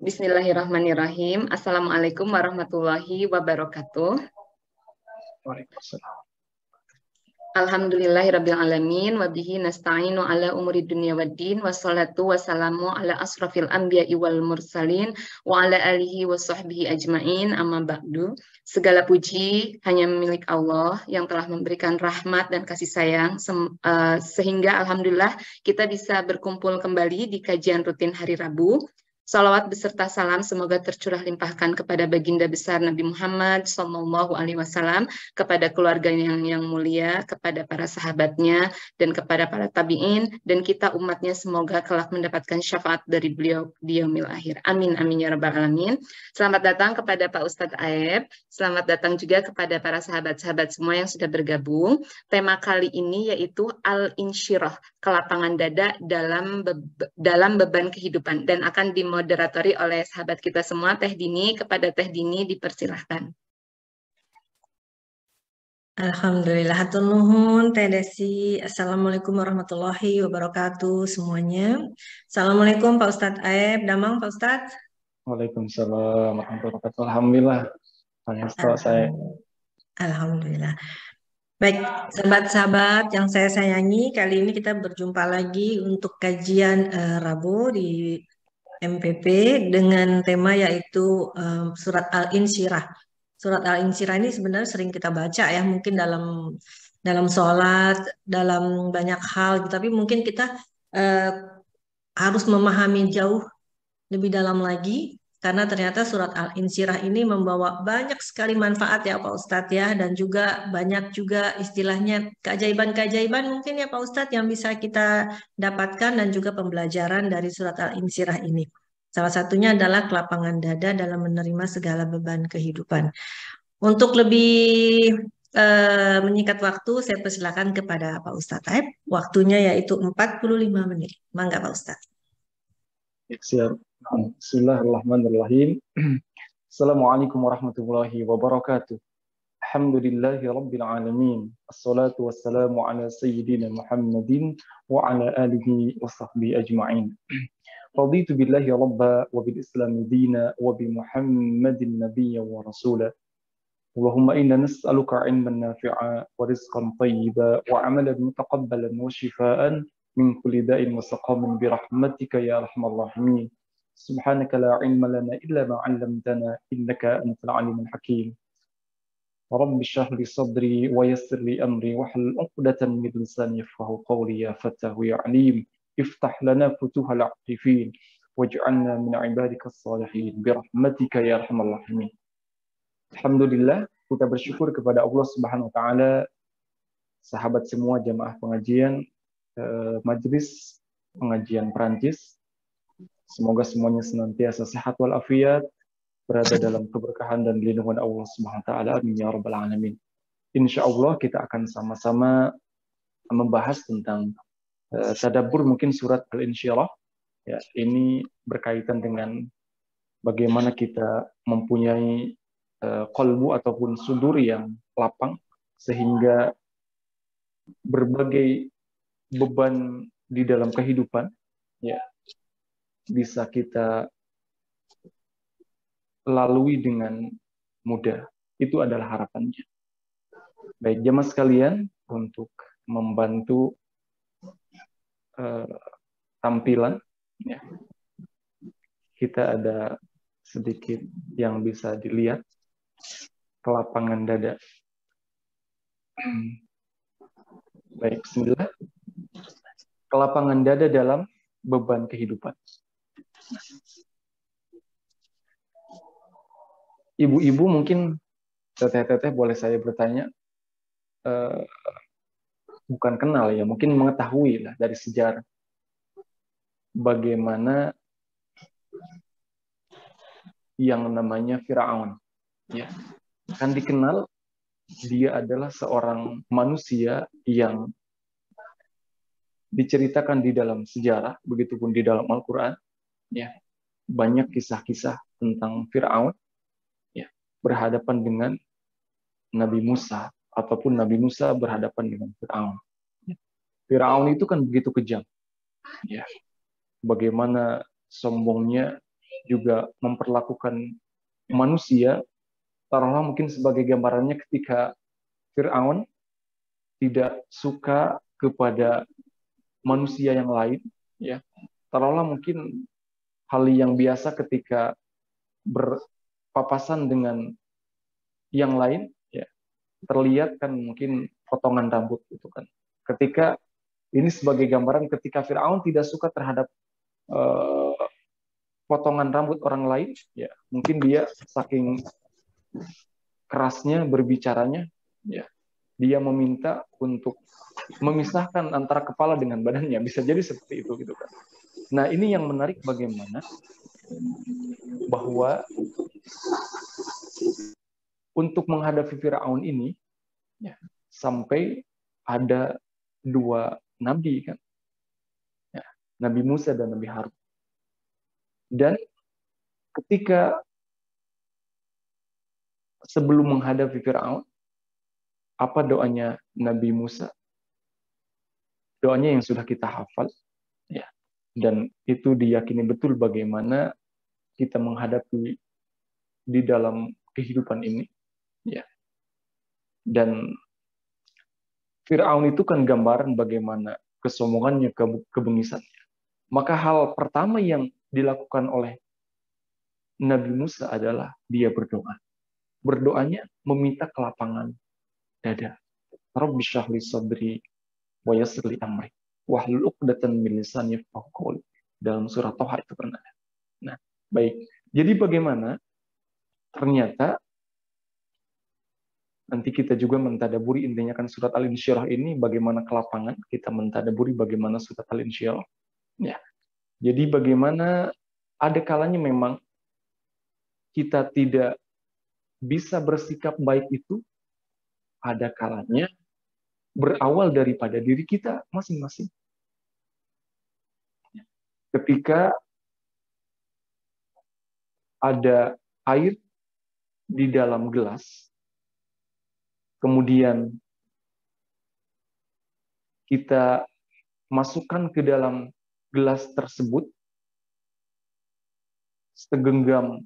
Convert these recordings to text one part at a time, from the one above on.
Bismillahirrahmanirrahim. Assalamualaikum warahmatullahi wabarakatuh. Waalaikumsalam. Alhamdulillahirabbil alamin wa bihi nasta'inu ala umuri dunya waddin wassalatu wassalamu ala asrafil anbiya'i wal mursalin wa ala alihi wa sahbihi ajmain amma ba'du. Segala puji hanya milik Allah yang telah memberikan rahmat dan kasih sayang sehingga alhamdulillah kita bisa berkumpul kembali di kajian rutin hari Rabu. Salawat beserta salam semoga tercurah limpahkan kepada baginda besar Nabi Muhammad SAW, kepada keluarganya yang mulia, kepada para sahabatnya, dan kepada para tabi'in, dan kita umatnya semoga kelak mendapatkan syafaat dari beliau di yaumil akhir. Amin, amin ya rabbal alamin. Selamat datang kepada Pak Ustadz Aeb, selamat datang juga kepada para sahabat-sahabat semua yang sudah bergabung. Tema kali ini yaitu Al-Insyirah, kelapangan dada dalam beban kehidupan, dan akan dimoderatori oleh sahabat kita semua, Teh Dini. Kepada Teh Dini dipersilahkan. Alhamdulillah, hatur nuhun Teh Desi. Assalamualaikum warahmatullahi wabarakatuh semuanya. Assalamualaikum Pak Ustadz Aeb, damang Pak Ustadz. Waalaikumsalam warahmatullahi wabarakatuh. Alhamdulillah. Alhamdulillah. Baik, sahabat-sahabat yang saya sayangi, kali ini kita berjumpa lagi untuk kajian Rabu di MPP dengan tema yaitu surat Al-Insyirah. Surat Al-Insyirah ini sebenarnya sering kita baca ya, mungkin dalam sholat, dalam banyak hal, tapi mungkin kita harus memahami jauh lebih dalam lagi, karena ternyata surat Al-Insyirah ini membawa banyak sekali manfaat ya Pak Ustadz ya, dan juga banyak juga istilahnya keajaiban-keajaiban mungkin ya Pak Ustadz yang bisa kita dapatkan, dan juga pembelajaran dari surat Al-Insyirah ini. Salah satunya adalah kelapangan dada dalam menerima segala beban kehidupan. Untuk lebih menyingkat waktu, saya persilakan kepada Pak Ustadz Aeb. Waktunya yaitu 45 menit. Mangga Pak Ustadz. Siap. Bismillahirrahmanirrahim. Assalamualaikum warahmatullahi wabarakatuh. Alhamdulillahi rabbil alamin. Assalatu wassalamu ala sayyidina Muhammadin wa ala alihi wa sahbihi ajma'in. Raditu billahi rabba wa bil islami dina wa bi Muhammadin nabiyya wa rasula. Allahumma inna nas'aluka ilman nafi'a wa rizqan tayyiba wa amalan mutaqabbalan wa shifaan min kulli da'in wa saqamin bi rahmatika ya arhamar rahimin. Subhanaka la ilma lana illa ma 'allamtana innaka antal alimul hakim. Rabbi shrah li sadri wa yassir li amri wahlul 'uqdatan min lisani yafqahu qawli ya Fattahu ya 'alim. Iftah lana futuhal 'arifin waj'alna min 'ibadikas salihin bi rahmatika ya arhamar rahimin. Alhamdulillah, kita bersyukur kepada Allah Subhanahu wa taala, sahabat semua jamaah pengajian Majelis Pengajian Perancis. Semoga semuanya senantiasa sehat walafiat, berada dalam keberkahan dan lindungan Allah Subhanahu wa taala. Amin ya rabbal alamin. Insyaallah kita akan sama-sama membahas tentang tadabbur mungkin surat Al-Insyirah. Ya, ini berkaitan dengan bagaimana kita mempunyai qalbu ataupun sudur yang lapang sehingga berbagai beban di dalam kehidupan ya bisa kita lalui dengan mudah. Itu adalah harapannya. Baik jamaah sekalian, untuk membantu tampilan ya, kita ada sedikit yang bisa dilihat kelapangan dada. Baik, bismillah. Kelapangan dada dalam beban kehidupan. Ibu-ibu mungkin, teteh-teteh boleh saya bertanya, bukan kenal ya, mungkin mengetahui lah dari sejarah bagaimana yang namanya Firaun. Ya, kan dikenal dia adalah seorang manusia yang diceritakan di dalam sejarah, begitupun di dalam Al-Quran. Ya, banyak kisah-kisah tentang Firaun ya, berhadapan dengan Nabi Musa, ataupun Nabi Musa berhadapan dengan Firaun. Firaun itu kan begitu kejam. Ya, bagaimana sombongnya juga memperlakukan manusia, taruhlah mungkin sebagai gambarannya ketika Fir'aun tidak suka kepada manusia yang lain, ya. Taruhlah mungkin hal yang biasa ketika berpapasan dengan yang lain, ya, terlihat kan mungkin potongan rambut gitu kan. Ketika ini sebagai gambaran ketika Fir'aun tidak suka terhadap potongan rambut orang lain, ya mungkin dia saking kerasnya berbicaranya, ya dia meminta untuk memisahkan antara kepala dengan badannya, bisa jadi seperti itu gitu kan. Nah ini yang menarik bagaimana bahwa untuk menghadapi Firaun ini, ya, sampai ada dua nabi kan, ya, Nabi Musa dan Nabi Harun. Dan ketika sebelum menghadapi Firaun, apa doanya Nabi Musa? Doanya yang sudah kita hafal, ya, dan itu diyakini betul bagaimana kita menghadapi di dalam kehidupan ini, ya. Dan Firaun itu kan gambaran bagaimana kesombongannya, kebengisannya. Maka hal pertama yang dilakukan oleh Nabi Musa adalah dia berdoa. Berdoanya meminta kelapangan dada. Rabbi shrah li sadri wa yassir li amri wahlul 'uqdatam min lisani yafqahu qawli. Dalam surat Thaha itu pernah. Nah, baik. Jadi bagaimana ternyata nanti kita juga mentadaburi, intinya kan surat Al-Insyirah ini bagaimana kelapangan, kita mentadaburi bagaimana surat Al-Insyirah. Ya. Jadi bagaimana ada kalanya memang kita tidak bisa bersikap baik itu, ada kalanya berawal daripada diri kita masing-masing. Ketika ada air di dalam gelas, kemudian kita masukkan ke dalam gelas tersebut segenggam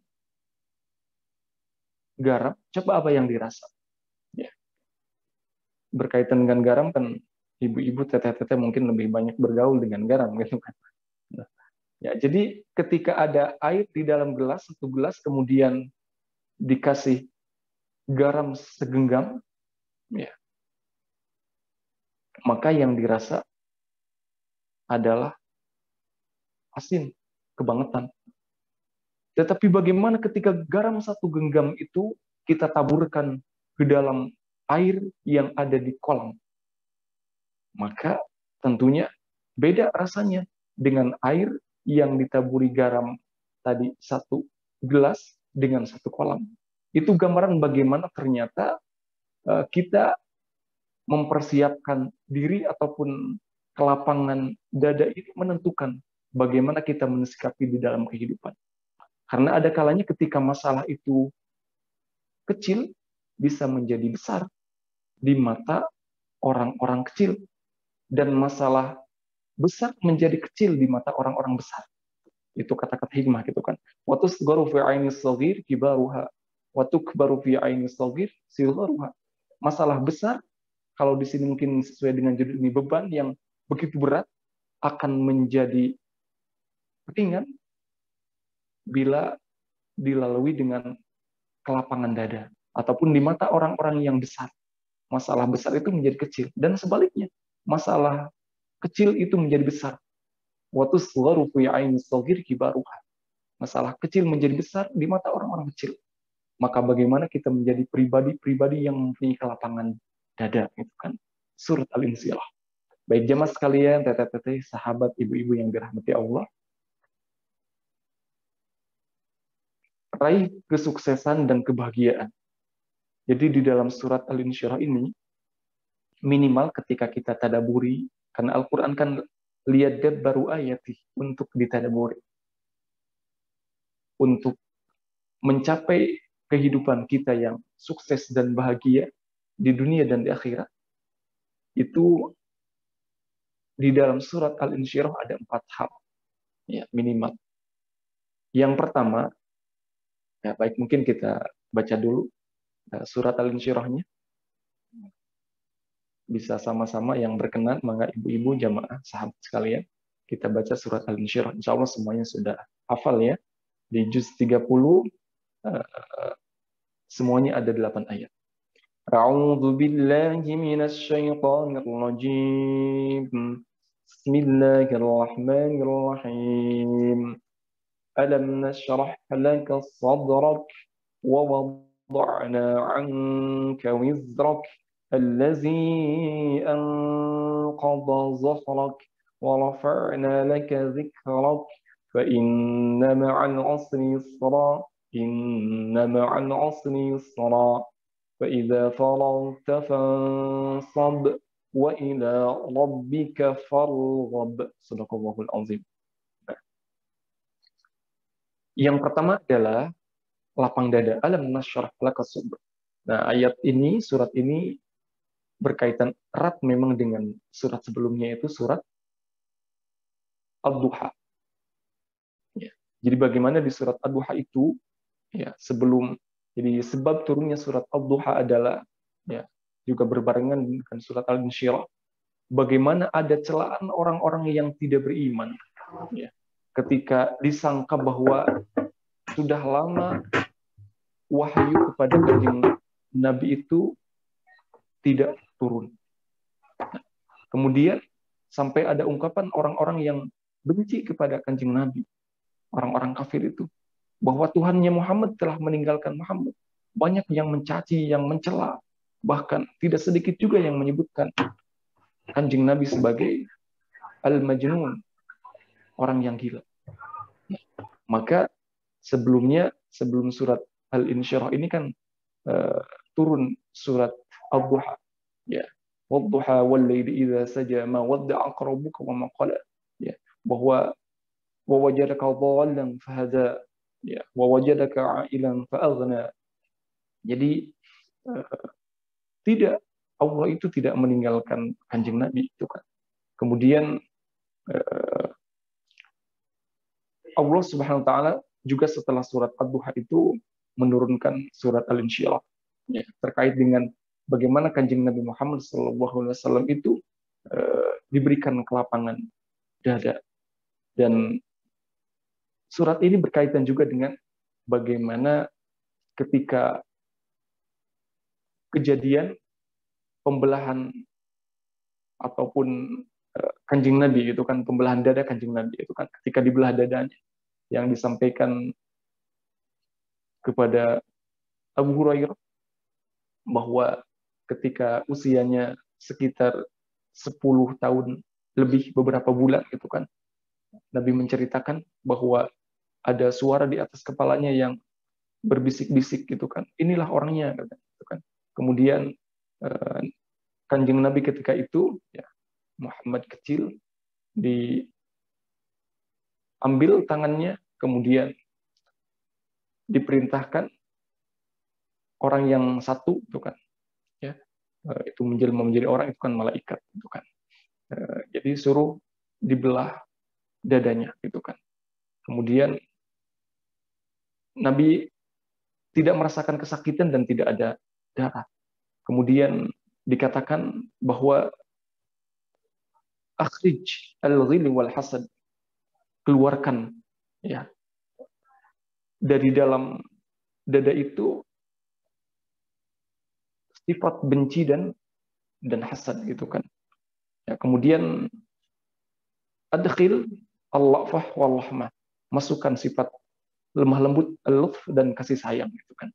garam, coba apa yang dirasa? Ya. Berkaitan dengan garam kan ibu-ibu, teteh-teteh mungkin lebih banyak bergaul dengan garam gitu kan. Nah, ya, jadi ketika ada air di dalam gelas, satu gelas, kemudian dikasih garam segenggam, ya, maka yang dirasa adalah asin, kebangetan. Tetapi bagaimana ketika garam satu genggam itu kita taburkan ke dalam air yang ada di kolam? Maka tentunya beda rasanya dengan air yang ditaburi garam tadi satu gelas dengan satu kolam. Itu gambaran bagaimana ternyata kita mempersiapkan diri ataupun kelapangan dada ini menentukan bagaimana kita mensikapi di dalam kehidupan. Karena ada kalanya ketika masalah itu kecil bisa menjadi besar di mata orang-orang kecil, dan masalah besar menjadi kecil di mata orang-orang besar. Itu kata-kata hikmah gitu kan. Wa tusgharu fi 'aini shaghir kibaruha wa tukbaru fi 'aini shaghir sigharuha. Masalah besar, kalau di sini mungkin sesuai dengan judul ini, beban yang begitu berat akan menjadi ringan bila dilalui dengan kelapangan dada. Ataupun di mata orang-orang yang besar, masalah besar itu menjadi kecil. Dan sebaliknya, masalah kecil itu menjadi besar. Wa tusgharu fi 'aini shaghir kibaruha. Masalah kecil menjadi besar di mata orang-orang kecil. Maka bagaimana kita menjadi pribadi-pribadi yang mempunyai kelapangan dada, gitu kan. Surat Al-Insyirah. Baik jemaah sekalian, teteh-teteh, sahabat, ibu-ibu yang dirahmati Allah, raih kesuksesan dan kebahagiaan. Jadi di dalam surat Al-Insyirah ini, minimal ketika kita tadaburi, karena Al-Quran kan lihat baru ayati, untuk ditadaburi. Untuk mencapai kehidupan kita yang sukses dan bahagia di dunia dan di akhirat, itu di dalam surat Al-Insyirah ada 4 hal, ya, minimal, Yang pertama, ya baik mungkin kita baca dulu surat Al-Insyirahnya. Bisa sama-sama yang berkenan, maka ibu-ibu jamaah sahabat sekalian, kita baca surat Al-Insyirah. Insya Allah semuanya sudah hafal ya. Di juz 30, semuanya ada 8 ayat. A'udzu billahi minasy syaithanir rajim. Bismillahirrahmanirrahim. Alam nashrah laka sadrak wa wada'na 'anka wizrak الذي أنقض ظهرك ورفعنا لك ذكرك فإن مع العسر يسرا إن مع العسر يسرا فإذا فرغت فانصب وإلى ربك فارغب صدق الله العظيم. Yang pertama adalah lapang dada. Alam nashrah laka sadrak. Nah, ayat ini, surat ini berkaitan erat memang dengan surat sebelumnya, yaitu surat Ad-Duha. Ya. Jadi bagaimana di surat Ad-Duha itu, ya, jadi sebab turunnya surat Ad-Duha adalah ya juga berbarengan dengan surat Al-Insyirah. Bagaimana ada celaan orang-orang yang tidak beriman, ya, ketika disangka bahwa sudah lama wahyu kepada kanjeng Nabi itu tidak turun. Kemudian sampai ada ungkapan orang-orang yang benci kepada kanjeng Nabi, orang-orang kafir itu, bahwa Tuhannya Muhammad telah meninggalkan Muhammad. Banyak yang mencaci, yang mencela, bahkan tidak sedikit juga yang menyebutkan kanjeng Nabi sebagai al-majnun, orang yang gila. Maka sebelum surat Al-Insyirah ini kan turun surat Ad-Duha, ya, wadduha wal laili idza saja ma wadda'aka rabbuka wa ma qala, ya, bahwa wa wajadaka dhallan fahada, ya, wa wajadaka 'ailan fa'aghna. Jadi tidak, Allah itu tidak meninggalkan kanjeng Nabi itu kan. Kemudian Allah Subhanahu wa taala juga setelah surat Ad-Duha itu menurunkan surat Al-Insyirah, ya, terkait dengan bagaimana kanjeng Nabi Muhammad SAW itu diberikan kelapangan dada. Dan surat ini berkaitan juga dengan bagaimana ketika kejadian pembelahan ataupun kanjeng Nabi itu kan, pembelahan dada kanjeng Nabi itu kan, ketika dibelah dadanya yang disampaikan kepada Abu Hurairah bahwa ketika usianya sekitar 10 tahun lebih beberapa bulan gitu kan, Nabi menceritakan bahwa ada suara di atas kepalanya yang berbisik-bisik gitu kan, inilah orangnya gitu kan. Kemudian kanjeng Nabi ketika itu, ya, Muhammad kecil, diambil tangannya, kemudian diperintahkan orang yang satu itu kan, ya, itu menjelma menjadi orang, itu kan malaikat itu kan. Jadi suruh dibelah dadanya gitu kan. Kemudian Nabi tidak merasakan kesakitan dan tidak ada darah. Kemudian dikatakan bahwa akhrij al-ghil wal hasad, keluarkan, ya, dari dalam dada itu sifat benci dan hasad gitu kan. Ya, kemudian adkhil al-lafah wal rahmah, masukkan sifat lemah lembut, al-lutf dan kasih sayang gitu kan.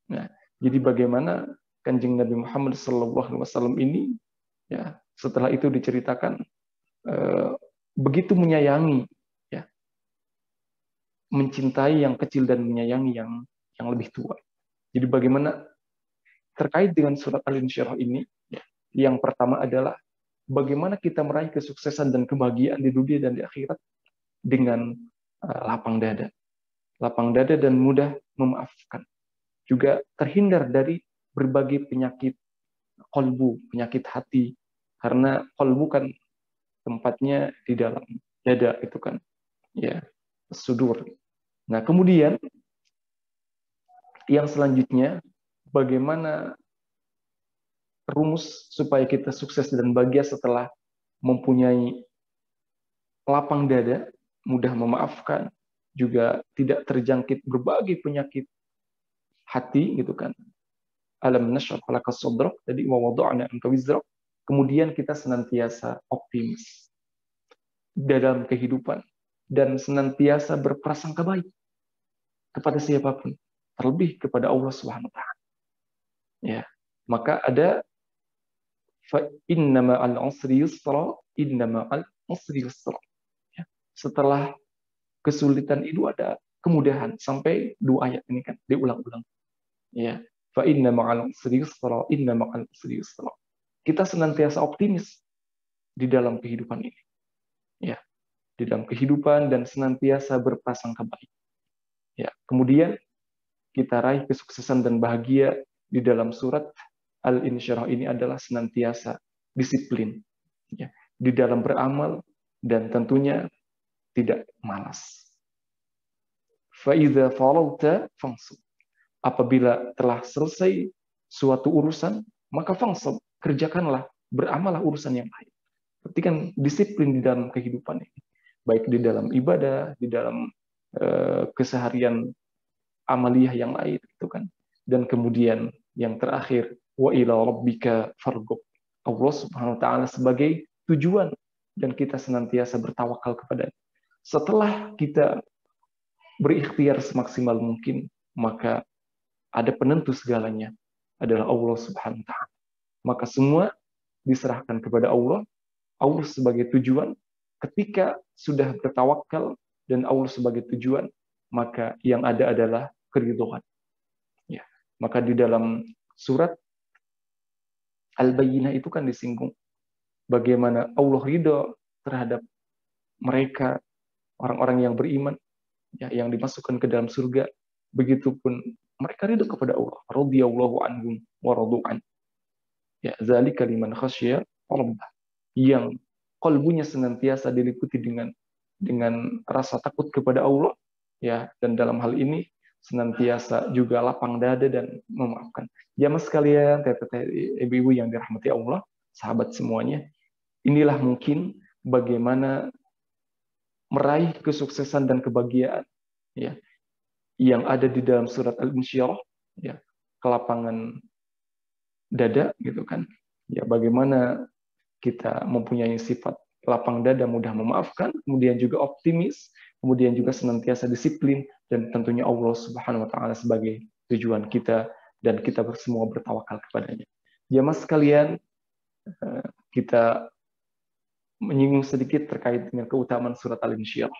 Nah, jadi bagaimana kanjeng Nabi Muhammad SAW ini, ya, setelah itu diceritakan begitu menyayangi, ya, mencintai yang kecil dan menyayangi yang lebih tua. Jadi bagaimana terkait dengan surat Al-Insyirah ini, ya, yang pertama adalah bagaimana kita meraih kesuksesan dan kebahagiaan di dunia dan di akhirat dengan lapang dada dan mudah memaafkan. Juga terhindar dari berbagai penyakit qalbu, penyakit hati, karena qalbu kan tempatnya di dalam dada itu kan, ya, sudur. Nah, kemudian yang selanjutnya, bagaimana rumus supaya kita sukses dan bahagia setelah mempunyai lapang dada, mudah memaafkan, juga tidak terjangkit berbagai penyakit hati, gitu kan. Alam nashrah laka sadrak, tadi wa wada'na anka wizrak. Kemudian kita senantiasa optimis dalam kehidupan dan senantiasa berprasangka baik kepada siapapun, terlebih kepada Allah Subhanahu wa taala. Ya. Maka ada fa inna ma'al usri yusra, inna ma'al usri yusra. Ya. Setelah kesulitan itu ada kemudahan, sampai 2 ayat ini kan diulang-ulang. Ya. Fa inna ma'al usri yusra, inna ma'al usri yusra. Kita senantiasa optimis di dalam kehidupan ini. Ya. Di dalam kehidupan dan senantiasa berprasangka baik. Ya. Kemudian kita raih kesuksesan dan bahagia di dalam surat Al-Insyirah ini adalah senantiasa disiplin, ya, di dalam beramal dan tentunya tidak malas. فَإِذَا فَرَغْتَ فَانْصَبْ. Apabila telah selesai suatu urusan, maka fansab, kerjakanlah, beramallah urusan yang lain. Berarti kan disiplin di dalam kehidupan ini, baik di dalam ibadah, di dalam keseharian amaliyah yang lain, itu kan. Dan kemudian yang terakhir, wa ila rabbika farghab. Allah Subhanahu wa taala sebagai tujuan dan kita senantiasa bertawakal kepadanya. Setelah kita berikhtiar semaksimal mungkin, maka ada penentu segalanya adalah Allah Subhanahu wa taala. Maka semua diserahkan kepada Allah. Allah sebagai tujuan. Ketika sudah bertawakal dan Allah sebagai tujuan, maka yang ada adalah keridhaan. Ya. Maka di dalam surat Al-Bayyinah itu kan disinggung bagaimana Allah ridho terhadap mereka, orang-orang yang beriman, ya, yang dimasukkan ke dalam surga. Begitupun mereka ridho kepada Allah. Radhiyallahu anhum wa radu'an. Ya, zalika liman khasyya rabbah. Yang qalbunya senantiasa diliputi dengan rasa takut kepada Allah, ya, dan dalam hal ini senantiasa juga lapang dada dan memaafkan. Jamaah sekalian, teteh ibu-ibu yang dirahmati Allah, sahabat semuanya, inilah mungkin bagaimana meraih kesuksesan dan kebahagiaan, ya, yang ada di dalam surat Al-Insyirah, ya, kelapangan dada, gitu kan. Ya, bagaimana kita mempunyai sifat lapang dada, mudah memaafkan, kemudian juga optimis, kemudian juga senantiasa disiplin, dan tentunya Allah Subhanahu wa taala sebagai tujuan kita dan kita semua bertawakal kepadanya. Jamaah sekalian, kita menyinggung sedikit terkait dengan keutamaan surat Al-Insyirah.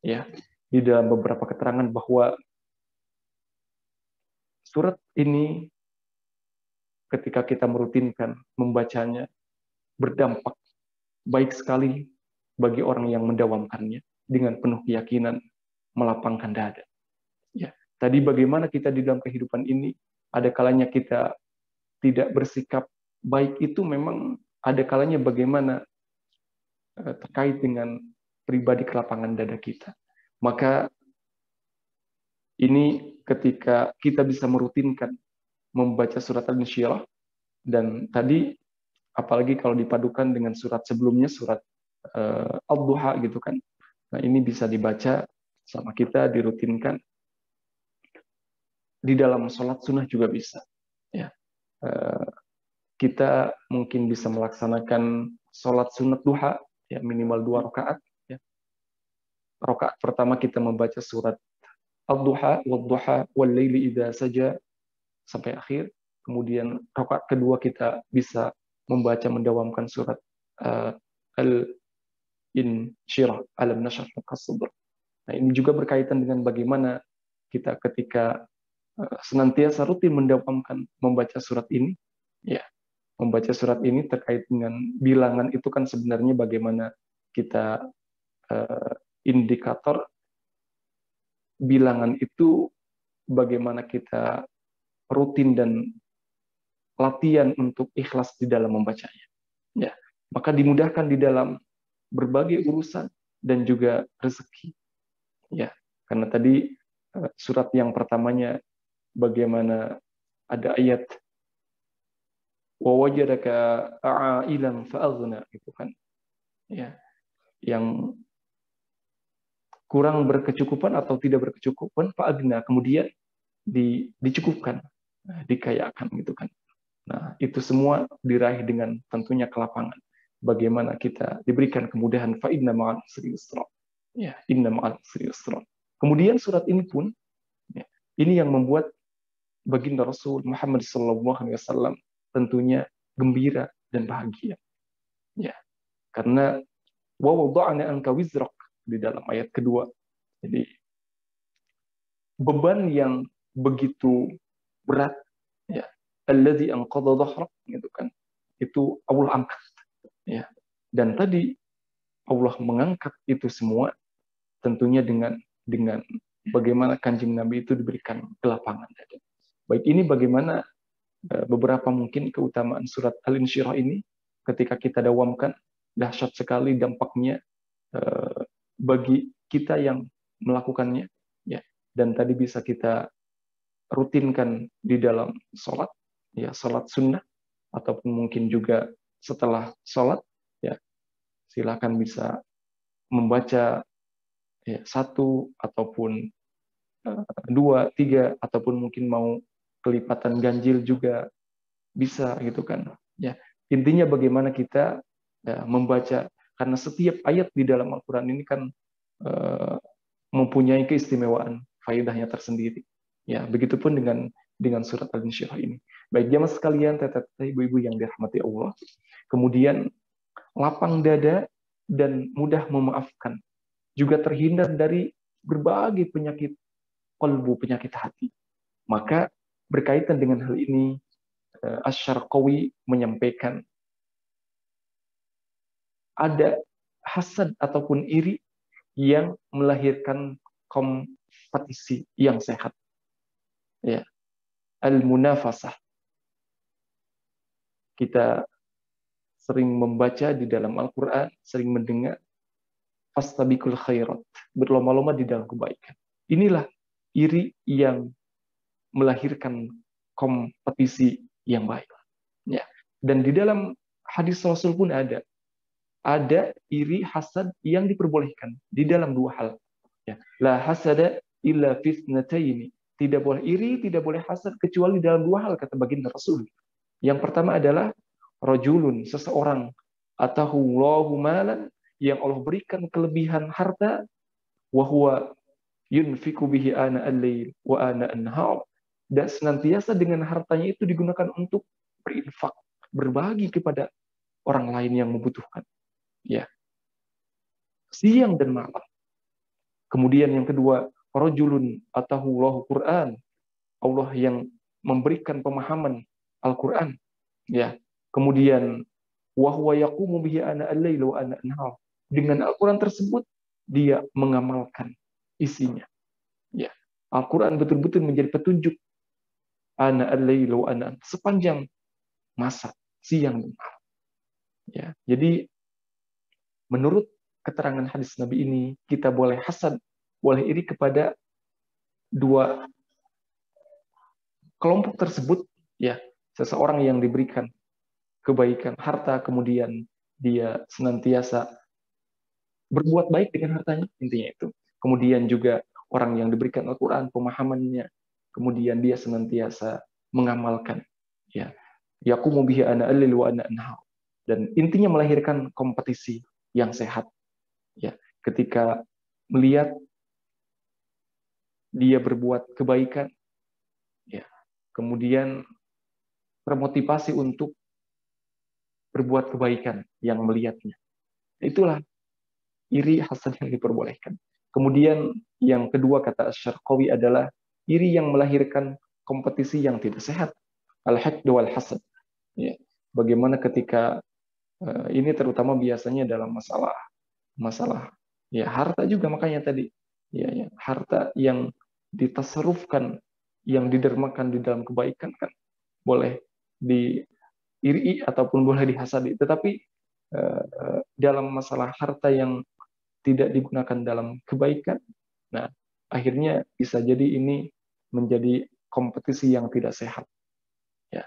Ya, di dalam beberapa keterangan bahwa surat ini ketika kita merutinkan membacanya berdampak baik sekali bagi orang yang mendawamkannya dengan penuh keyakinan, melapangkan dada. Ya, tadi bagaimana kita di dalam kehidupan ini, ada kalanya kita tidak bersikap baik, itu memang ada kalanya bagaimana terkait dengan pribadi kelapangan dada kita. Maka ini ketika kita bisa merutinkan membaca surat Al-Insyirah, dan tadi apalagi kalau dipadukan dengan surat sebelumnya, surat Al-Duha, gitu kan. Nah, ini bisa dibaca sama kita, dirutinkan. Di dalam sholat sunnah juga bisa. Ya. Kita mungkin bisa melaksanakan sholat sunat duha, ya, minimal 2 rakaat. Ya. Rakaat pertama kita membaca surat Al-Duha, wad-duha, wal-laili idza saja, sampai akhir. Kemudian rakaat kedua kita bisa membaca, mendawamkan surat Al-Insyirah, alam nashrah laka sadrak. Nah, ini juga berkaitan dengan bagaimana kita ketika senantiasa rutin mendawamkan membaca surat ini, ya, membaca surat ini terkait dengan bilangan itu kan sebenarnya bagaimana kita indikator bilangan itu, bagaimana kita rutin dan latihan untuk ikhlas di dalam membacanya. Ya, maka dimudahkan di dalam berbagai urusan dan juga rezeki. Ya, karena tadi surat yang pertamanya bagaimana ada ayat wa wajadaka a'ilan fa'aghna, gitu kan. Ya, yang kurang berkecukupan atau tidak berkecukupan fa'aghna, kemudian dicukupkan, dikayakan, gitu kan. Nah, itu semua diraih dengan tentunya kelapangan. Bagaimana kita diberikan kemudahan, fa inna ma'al usri yusra. Ya, inna ma'al usri yusra. Kemudian surat ini pun, ya, ini yang membuat baginda Rasul Muhammad SAW tentunya gembira dan bahagia. Ya, karena wa wada'na anka wizrak di dalam ayat kedua. Jadi beban yang begitu berat, ya, alladzi anqadha dhahrak, gitu kan. Itu Allah angkat, ya. Dan tadi Allah mengangkat itu semua tentunya dengan bagaimana Kanjeng Nabi itu diberikan kelapangan. Baik, ini bagaimana beberapa mungkin keutamaan surat Al-Insyirah ini ketika kita dawamkan, dahsyat sekali dampaknya bagi kita yang melakukannya, ya. Dan tadi bisa kita rutinkan di dalam sholat, ya, sholat sunnah, ataupun mungkin juga setelah sholat, ya, silakan bisa membaca, ya, 1 ataupun 2, 3, ataupun mungkin mau kelipatan ganjil juga bisa, gitu kan. Ya, intinya bagaimana kita membaca, karena setiap ayat di dalam Al-Quran ini kan mempunyai keistimewaan, faedahnya tersendiri. Ya, begitupun dengan surat Al-Insyirah ini. Baik, jamaah sekalian, teteh-teteh, ibu-ibu yang dirahmati Allah. Kemudian lapang dada dan mudah memaafkan, juga terhindar dari berbagai penyakit qalbu, penyakit hati. Maka berkaitan dengan hal ini, Asy-Syarqawi menyampaikan ada hasad ataupun iri yang melahirkan kompetisi yang sehat. Ya, al-munafasah. Kita sering membaca di dalam Al-Quran, sering mendengar fastabiqul khairat, berlomba-lomba di dalam kebaikan. Inilah iri yang melahirkan kompetisi yang baik. Ya. Dan di dalam hadis Rasul pun ada iri hasad yang diperbolehkan di dalam 2 hal. Ya. La hasada illa fitnataini. Tidak boleh iri, tidak boleh hasad kecuali dalam 2 hal, kata baginda Rasul. Yang pertama adalah rajulun, seseorang, atahullahu malan, yang Allah berikan kelebihan harta, wa huwa yunfiku bihi ana al-lail wa ana an-nahar, dan senantiasa dengan hartanya itu digunakan untuk berinfak, berbagi kepada orang lain yang membutuhkan, ya, siang dan malam. Kemudian yang kedua, rajulun atahullahu Quran, Allah yang memberikan pemahaman Al-Quran, ya. Kemudian wa huwa yaqumu bihi ana al-lail wa ana an-nahar, dengan Al-Quran tersebut dia mengamalkan isinya, ya. Al-Quran betul-betul menjadi petunjuk ana al-lail wa ana, sepanjang masa, siang dan malam, ya. Jadi menurut keterangan hadis Nabi ini, kita boleh hasad, boleh iri kepada 2 kelompok tersebut, ya. Seseorang yang diberikan kebaikan harta, kemudian dia senantiasa berbuat baik dengan hartanya, intinya itu. Kemudian juga orang yang diberikan Al-Quran, pemahamannya, kemudian dia senantiasa mengamalkan, ya. Yaqumu bihi ana al-lail wa ana an-nahar. Dan intinya melahirkan kompetisi yang sehat, ya. Ketika melihat dia berbuat kebaikan, ya, kemudian termotivasi untuk berbuat kebaikan yang melihatnya. Itulah iri hasad yang diperbolehkan. Kemudian yang kedua, kata Asy-Syarqawi, adalah iri yang melahirkan kompetisi yang tidak sehat, al-hiqd wal hasad. Ya. Bagaimana ketika ini terutama biasanya dalam masalah ya harta juga, makanya tadi, ya, harta yang ditasarrufkan, yang didermakan di dalam kebaikan kan boleh diiri ataupun boleh dihasadi. Tetapi dalam masalah harta yang tidak digunakan dalam kebaikan, nah akhirnya bisa jadi ini menjadi kompetisi yang tidak sehat. Ya,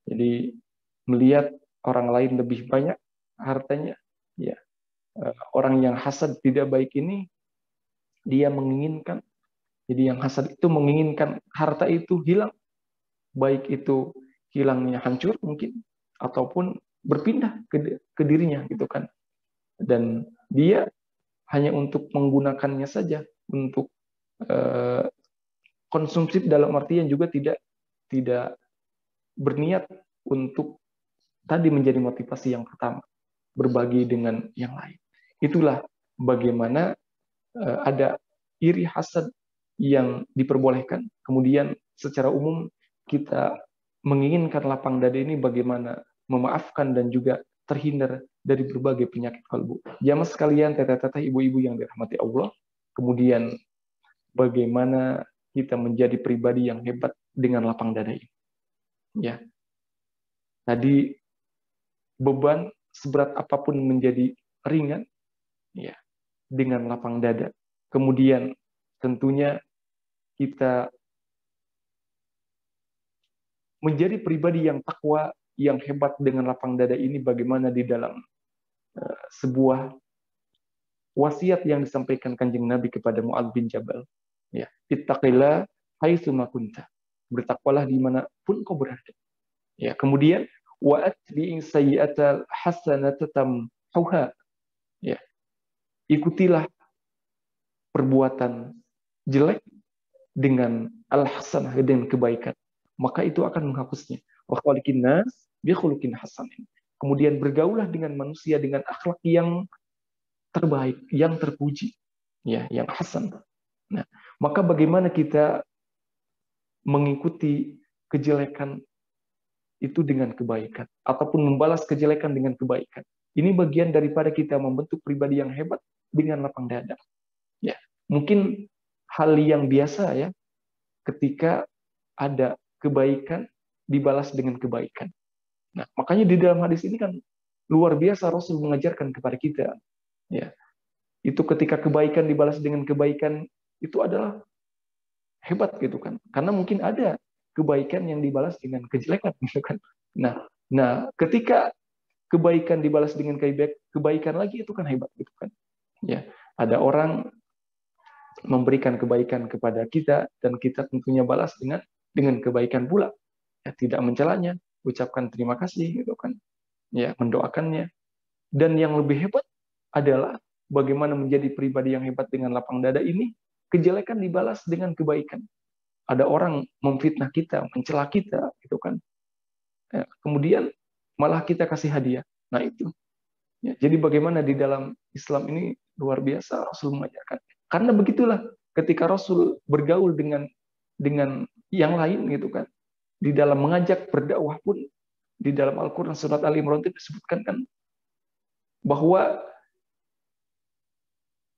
jadi melihat orang lain lebih banyak hartanya, ya, orang yang hasad tidak baik ini dia menginginkan, jadi yang hasad itu menginginkan harta itu hilang, baik itu hilangnya hancur mungkin ataupun berpindah ke dirinya gitu kan, dan dia hanya untuk menggunakannya saja untuk konsumsi, dalam artian juga tidak berniat untuk tadi menjadi motivasi yang pertama, berbagi dengan yang lain. Itulah bagaimana ada iri hasad yang diperbolehkan. Kemudian secara umum kita menginginkan lapang dada ini bagaimana memaafkan dan juga terhindar dari berbagai penyakit kalbu. Jamaah sekalian, teteh-teteh, ibu-ibu yang dirahmati Allah, kemudian bagaimana kita menjadi pribadi yang hebat dengan lapang dada ini. Ya, tadi beban seberat apapun menjadi ringan, ya, dengan lapang dada. Kemudian tentunya kita menjadi pribadi yang takwa, yang hebat dengan lapang dada ini bagaimana di dalam sebuah wasiat yang disampaikan Kanjeng Nabi kepada Mu'adz bin Jabal. Ya, ittaqillah haitsu ma kunta. Bertakwalah dimanapun kau berada. Ya, kemudian wa atbi'in sayyi'atal hasanata tamhuha. Ya, ikutilah perbuatan jelek dengan al-hasanah, dengan kebaikan, maka itu akan menghapusnya. Wa khaliqin nas bi khuluqin hasanin. Kemudian bergaulah dengan manusia dengan akhlak yang terbaik, yang terpuji, ya, yang hasan. Nah, maka bagaimana kita mengikuti kejelekan itu dengan kebaikan ataupun membalas kejelekan dengan kebaikan. Ini bagian daripada kita membentuk pribadi yang hebat dengan lapang dada. Ya, mungkin hal yang biasa ya, ketika ada kebaikan dibalas dengan kebaikan. Nah, makanya di dalam hadis ini kan luar biasa Rasul mengajarkan kepada kita, ya, itu ketika kebaikan dibalas dengan kebaikan itu adalah hebat gitu kan, karena mungkin ada kebaikan yang dibalas dengan kejelekan gitu kan. Nah, ketika kebaikan dibalas dengan kebaikan lagi itu kan hebat gitu kan. Ya, ada orang memberikan kebaikan kepada kita dan kita tentunya balas dengan kebaikan pula. Ya, tidak mencelanya, ucapkan terima kasih gitu kan. Ya, mendoakannya. Dan yang lebih hebat adalah bagaimana menjadi pribadi yang hebat dengan lapang dada ini, kejelekan dibalas dengan kebaikan. Ada orang memfitnah kita, mencela kita gitu kan. Ya, kemudian malah kita kasih hadiah. Nah, itu. Ya, jadi bagaimana di dalam Islam ini luar biasa Rasul mengajarkan. Karena begitulah ketika Rasul bergaul dengan yang lain gitu kan. Di dalam mengajak berdakwah pun di dalam Al-Qur'an surat Al-Imran itu disebutkan kan bahwa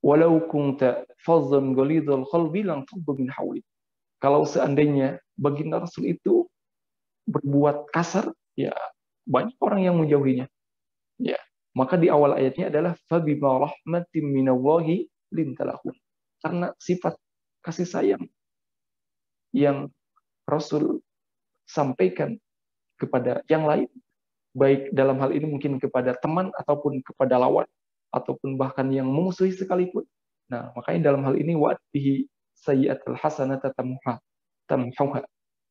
walau kunta fazzan ghalidhal qalbi lan faddu min hawlik. Kalau seandainya baginda Rasul itu berbuat kasar, ya banyak orang yang menjauhinya. Ya, maka di awal ayatnya adalah fabima rahmatin minallahi lintalahum. Karena sifat kasih sayang yang Rasul sampaikan kepada yang lain, baik dalam hal ini mungkin kepada teman ataupun kepada lawan ataupun bahkan yang memusuhi sekalipun. Nah, makanya dalam hal ini wa'tihi sayyi'atul hasanata tamhuha.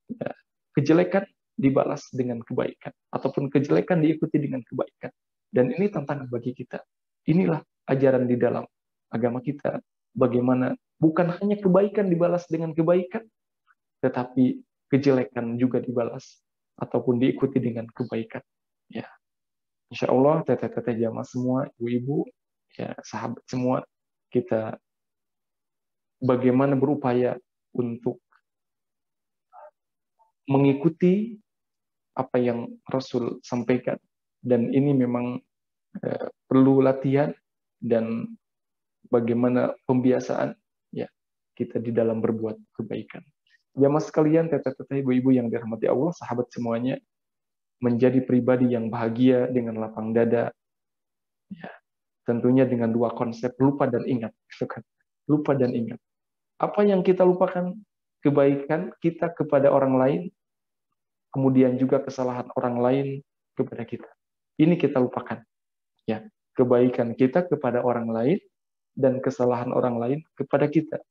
Ya, kejelekan dibalas dengan kebaikan ataupun kejelekan diikuti dengan kebaikan. Dan ini tantangan bagi kita. Inilah ajaran di dalam agama kita, bagaimana bukan hanya kebaikan dibalas dengan kebaikan, tetapi kejelekan juga dibalas ataupun diikuti dengan kebaikan. Ya, insya Allah teteh-teteh jamaah semua, ibu-ibu, ya sahabat semua, kita bagaimana berupaya untuk mengikuti apa yang Rasul sampaikan, dan ini memang perlu latihan dan bagaimana pembiasaan ya kita di dalam berbuat kebaikan. Jamaah sekalian, teteh-teteh, ibu-ibu yang dirahmati Allah, sahabat semuanya, menjadi pribadi yang bahagia dengan lapang dada, ya, tentunya dengan dua konsep lupa dan ingat, lupa dan ingat. Apa yang kita lupakan? Kebaikan kita kepada orang lain, kemudian juga kesalahan orang lain kepada kita. Ini kita lupakan. Ya, kebaikan kita kepada orang lain dan kesalahan orang lain kepada kita.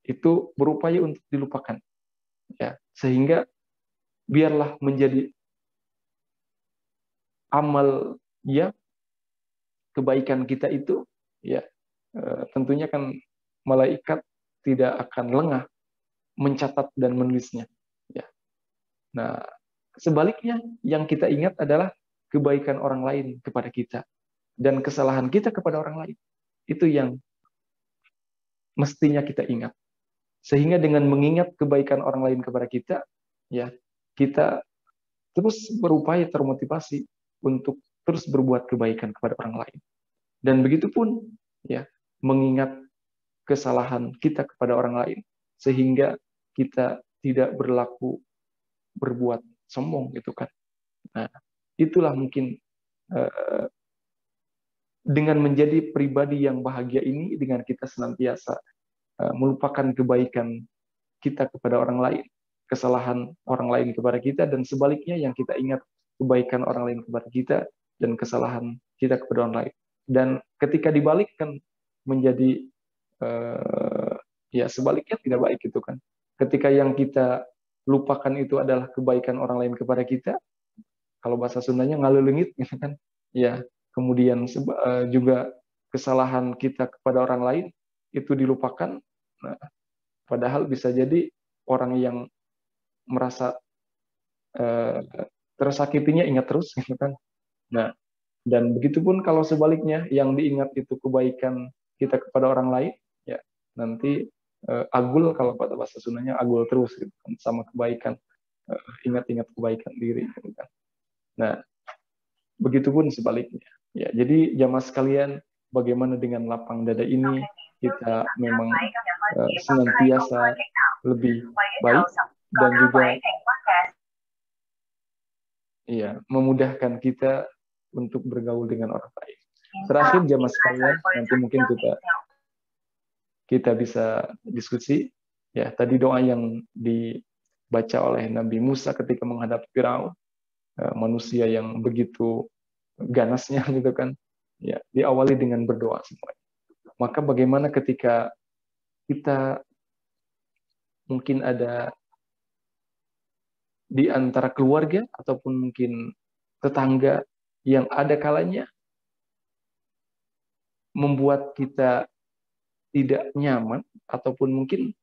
Itu berupaya untuk dilupakan. Ya, sehingga biarlah menjadi amal ya kebaikan kita itu ya tentunya kan malaikat tidak akan lengah mencatat dan menulisnya. Ya. Nah, sebaliknya yang kita ingat adalah kebaikan orang lain kepada kita dan kesalahan kita kepada orang lain. Itu yang mestinya kita ingat. Sehingga dengan mengingat kebaikan orang lain kepada kita, ya kita terus berupaya termotivasi untuk terus berbuat kebaikan kepada orang lain. Dan begitu pun ya mengingat kesalahan kita kepada orang lain sehingga kita tidak berbuat sombong gitu kan. Nah, itulah mungkin dengan menjadi pribadi yang bahagia ini dengan kita senantiasa melupakan kebaikan kita kepada orang lain, kesalahan orang lain kepada kita, dan sebaliknya yang kita ingat kebaikan orang lain kepada kita dan kesalahan kita kepada orang lain. Dan ketika dibalikkan menjadi ya sebaliknya tidak baik gitu kan. Ketika yang kita lupakan itu adalah kebaikan orang lain kepada kita, kalau bahasa Sundanya ngalulengit gitu kan. Ya, kemudian juga kesalahan kita kepada orang lain itu dilupakan. Nah, padahal bisa jadi orang yang merasa tersakitinya ingat terus gitu kan. Nah, dan begitupun kalau sebaliknya yang diingat itu kebaikan kita kepada orang lain, ya nanti agul kalau pada bahasa Sundanya agul terus gitu kan, sama kebaikan, ingat-ingat kebaikan diri gitu kan. Nah, begitupun sebaliknya. Ya, jadi jamaah sekalian, bagaimana dengan lapang dada ini kita memang senantiasa lebih baik dan juga ya memudahkan kita untuk bergaul dengan orang lain. Terakhir jamaah sekalian, nanti mungkin kita bisa diskusi. Ya, tadi doa yang dibaca oleh Nabi Musa ketika menghadapi Firaun, manusia yang begitu ganasnya gitu kan. Ya, diawali dengan berdoa semuanya. Maka bagaimana ketika kita mungkin ada di antara keluarga ataupun mungkin tetangga yang ada kalanya membuat kita tidak nyaman ataupun mungkin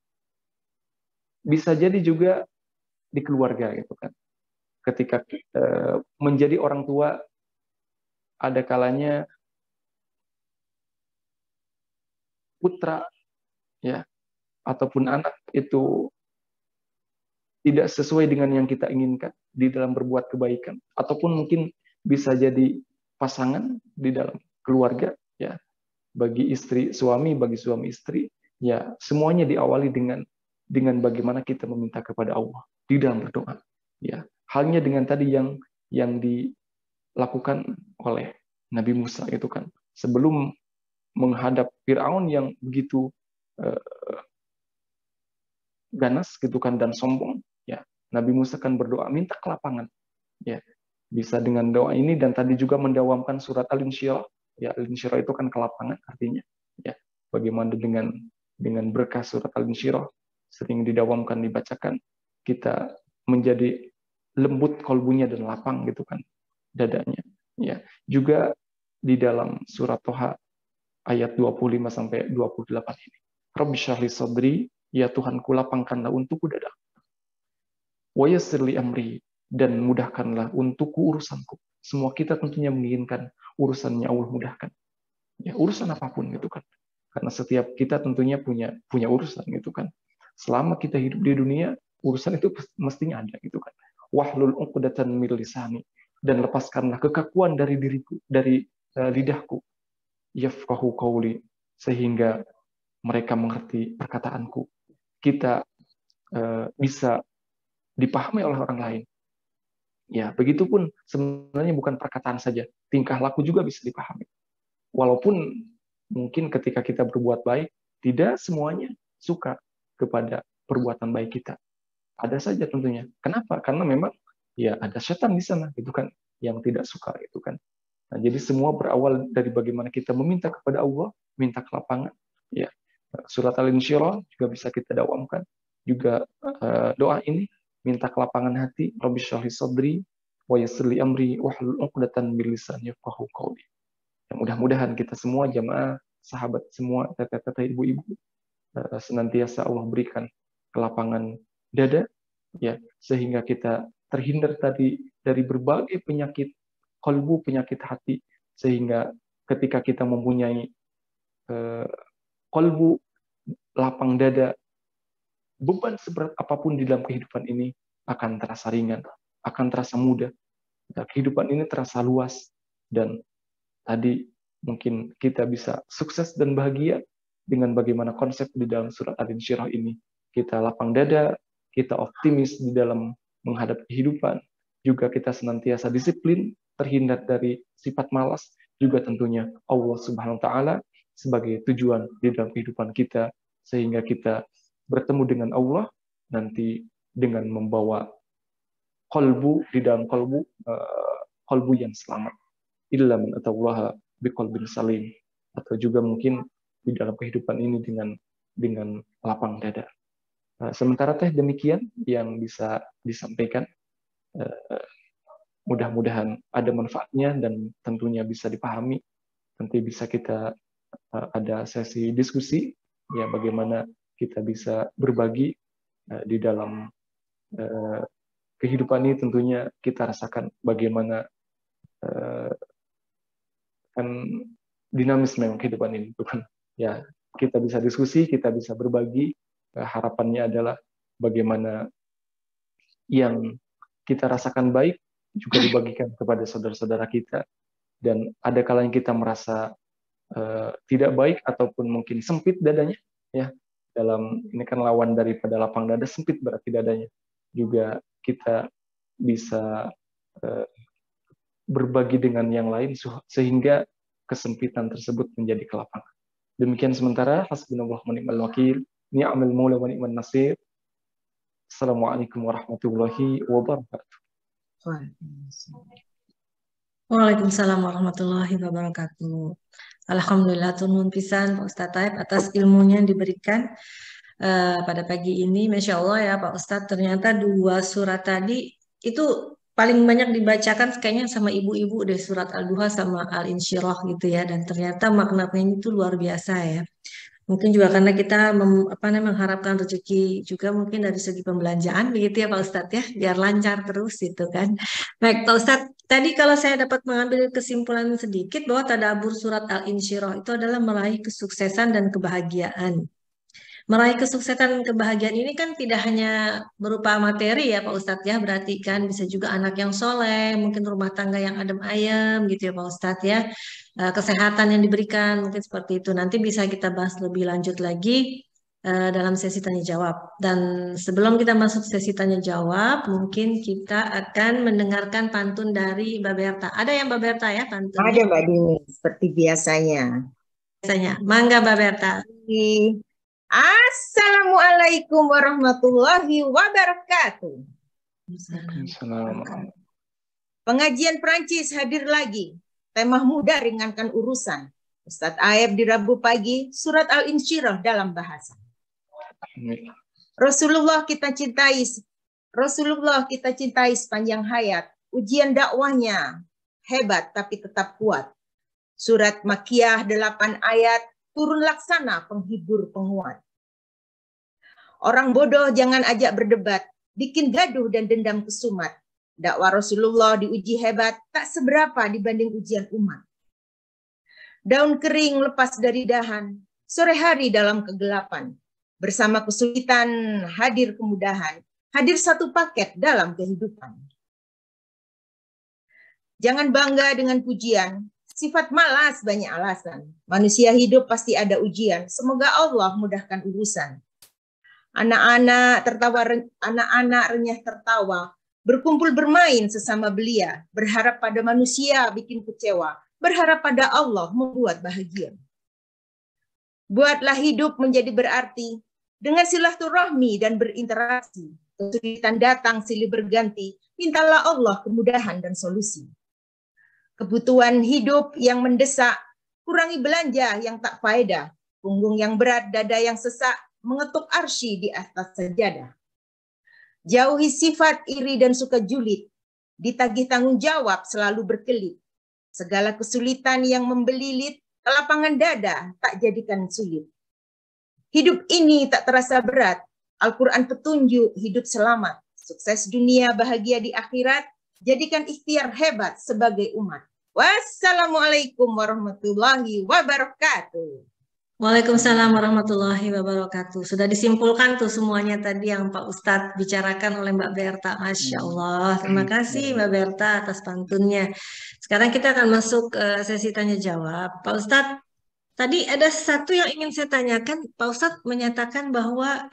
bisa jadi juga di keluarga gitu kan. Ketika menjadi orang tua ada kalanya putra ya ataupun anak itu tidak sesuai dengan yang kita inginkan di dalam berbuat kebaikan ataupun mungkin bisa jadi pasangan di dalam keluarga ya. Bagi istri suami, bagi suami istri, ya semuanya diawali dengan bagaimana kita meminta kepada Allah di dalam berdoa. Ya, halnya dengan tadi yang dilakukan oleh Nabi Musa itu kan, sebelum menghadap Firaun yang begitu ganas gitu kan dan sombong, ya Nabi Musa kan berdoa minta kelapangan, ya bisa dengan doa ini dan tadi juga mendawamkan surat Al-Insyirah. Ya, Al-Insyirah itu kan kelapangan artinya. Ya, bagaimana dengan berkah surat Al-Insyirah sering didawamkan dibacakan, kita menjadi lembut kolbunya dan lapang gitu kan dadanya. Ya, juga di dalam surat Toha ayat 25 sampai 28 ini. Rabbi syrahli sadri, ya Tuhanku lapangkanlah untukku dada. Wa yassir li amri, dan mudahkanlah untukku urusanku. Semua kita tentunya menginginkan urusannya Allah mudahkan. Ya, urusan apapun gitu kan. Karena setiap kita tentunya punya urusan gitu kan. Selama kita hidup di dunia, urusan itu mestinya ada gitu kan. Wahlul 'uqdatan min lisani, dan lepaskanlah kekakuan dari diriku, dari lidahku. Yafqahu qauli, sehingga mereka mengerti perkataanku. Kita bisa dipahami oleh orang lain. Ya, begitupun sebenarnya bukan perkataan saja, tingkah laku juga bisa dipahami. Walaupun mungkin ketika kita berbuat baik, tidak semuanya suka. kepada perbuatan baik kita. Ada saja tentunya. Kenapa? Karena memang ya ada setan di sana gitu kan, yang tidak suka itu kan. Nah, jadi semua berawal dari bagaimana kita meminta kepada Allah, minta ke lapangan. Ya, surat Al-Insyirah juga bisa kita dawamkan. Juga doa ini minta ke lapangan hati, Rabbi shrah li sadri wa yassir li amri wahlul 'uqdatam min lisani yafqahu qawli. Mudah-mudahan kita semua jamaah, sahabat semua, teteh-teteh, ibu-ibu, senantiasa Allah berikan kelapangan dada, ya, sehingga kita terhindar tadi dari berbagai penyakit qalbu, penyakit hati, sehingga ketika kita mempunyai qalbu, lapang dada, beban seberat apapun di dalam kehidupan ini akan terasa ringan, akan terasa mudah. Nah, kehidupan ini terasa luas, dan tadi mungkin kita bisa sukses dan bahagia dengan bagaimana konsep di dalam surat Al-Insyirah ini. Kita lapang dada, kita optimis di dalam menghadapi kehidupan, juga kita senantiasa disiplin, terhindar dari sifat malas, juga tentunya Allah Subhanahu wa Ta'ala sebagai tujuan di dalam kehidupan kita, sehingga kita bertemu dengan Allah nanti dengan membawa qalbu, di dalam qalbu yang selamat. Illa man atallaha biqalbin salim, atau juga mungkin di dalam kehidupan ini dengan lapang dada. Sementara teh demikian yang bisa disampaikan. Mudah-mudahan ada manfaatnya dan tentunya bisa dipahami. Nanti bisa kita ada sesi diskusi, ya, bagaimana kita bisa berbagi di dalam kehidupan ini. Tentunya kita rasakan bagaimana kan dinamis memang kehidupan ini, bukan? Ya, kita bisa diskusi, kita bisa berbagi. Harapannya adalah bagaimana yang kita rasakan baik juga dibagikan kepada saudara-saudara kita, dan ada kalanya kita merasa tidak baik ataupun mungkin sempit dadanya, ya, dalam ini kan lawan daripada lapang dada, sempit berarti dadanya, juga kita bisa berbagi dengan yang lain sehingga kesempitan tersebut menjadi kelapangan. Demikian sementara. Hasbunallahu wa ni'mal wakil, ni'mal maula wa ni'man nasir. Assalamualaikum warahmatullahi wabarakatuh. Waalaikumsalam warahmatullahi wabarakatuh. Alhamdulillah, turun pisan Pak Ustadz Taib atas ilmunya yang diberikan pada pagi ini. Masya Allah ya Pak Ustadz, ternyata 2 surat tadi itu paling banyak dibacakan kayaknya sama ibu-ibu deh, surat Al-Duha sama Al-Insyirah gitu ya. Dan ternyata maknanya itu luar biasa ya. Mungkin juga karena kita mengharapkan rezeki juga mungkin dari segi pembelanjaan begitu ya Pak Ustadz ya, biar lancar terus gitu kan. Baik Pak Ustadz, tadi kalau saya dapat mengambil kesimpulan sedikit bahwa tadabbur surat Al-Insyirah itu adalah meraih kesuksesan dan kebahagiaan. Meraih kesuksesan dan kebahagiaan ini kan tidak hanya berupa materi ya Pak Ustadz ya, berarti kan bisa juga anak yang soleh, mungkin rumah tangga yang adem ayem gitu ya Pak Ustadz ya, kesehatan yang diberikan mungkin seperti itu. Nanti bisa kita bahas lebih lanjut lagi dalam sesi tanya jawab. Dan sebelum kita masuk sesi tanya jawab, mungkin kita akan mendengarkan pantun dari Mbak Berta. Ada yang Mbak Berta ya pantunnya? Ada Mbak Dini, seperti biasanya. Mangga Mbak Berta. Assalamualaikum warahmatullahi wabarakatuh. Pengajian Prancis hadir lagi. Tema muda ringankan urusan. Ustadz Aeb di Rabu pagi, surat Al-Insyirah dalam bahasa. Rasulullah kita cintai sepanjang hayat. Ujian dakwahnya hebat tapi tetap kuat. Surat Makkiyah 8 ayat, turun laksana penghibur penguat. Orang bodoh jangan ajak berdebat, bikin gaduh dan dendam kesumat. Dakwah Rasulullah diuji hebat, tak seberapa dibanding ujian umat. Daun kering lepas dari dahan, sore hari dalam kegelapan. Bersama kesulitan hadir kemudahan, hadir satu paket dalam kehidupan. Jangan bangga dengan pujian, sifat malas banyak alasan. Manusia hidup pasti ada ujian, semoga Allah mudahkan urusan. Anak-anak renyah tertawa, berkumpul bermain sesama belia, berharap pada manusia bikin kecewa, berharap pada Allah membuat bahagia. Buatlah hidup menjadi berarti, Dengan silaturahmi dan berinteraksi, kesulitan datang silih berganti, mintalah Allah kemudahan dan solusi. Kebutuhan hidup yang mendesak, kurangi belanja yang tak faedah, punggung yang berat, dada yang sesak, mengetuk arsy di atas sajadah. Jauhi sifat iri dan suka julid, ditagih tanggung jawab selalu berkelit. Segala kesulitan yang membelilit, kelapangan dada tak jadikan sulit. Hidup ini tak terasa berat, Al-Quran petunjuk hidup selamat, sukses dunia, bahagia di akhirat, jadikan ikhtiar hebat sebagai umat. Wassalamualaikum warahmatullahi wabarakatuh. Waalaikumsalam warahmatullahi wabarakatuh. Sudah disimpulkan tuh semuanya tadi yang Pak Ustadz bicarakan oleh Mbak Berta. Masya Allah. Terima kasih Mbak Berta atas pantunnya. Sekarang kita akan masuk ke sesi tanya jawab. Pak Ustadz, tadi ada satu yang ingin saya tanyakan. Pak Ustadz menyatakan bahwa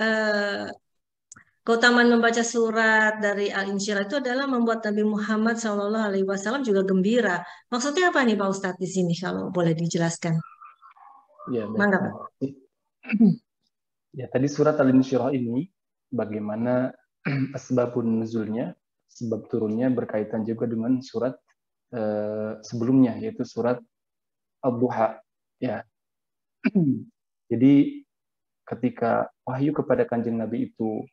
keutamaan membaca surat dari Al-Insyirah itu adalah membuat Nabi Muhammad SAW juga gembira. Maksudnya apa nih Pak Ustadz di sini kalau boleh dijelaskan? Ya, Mangga. Ya, tadi surat Al-Insyirah ini bagaimana asbabun nuzulnya, sebab turunnya berkaitan juga dengan surat sebelumnya, yaitu surat Ad-Duha. Ya. Jadi ketika wahyu kepada Kanjeng Nabi itu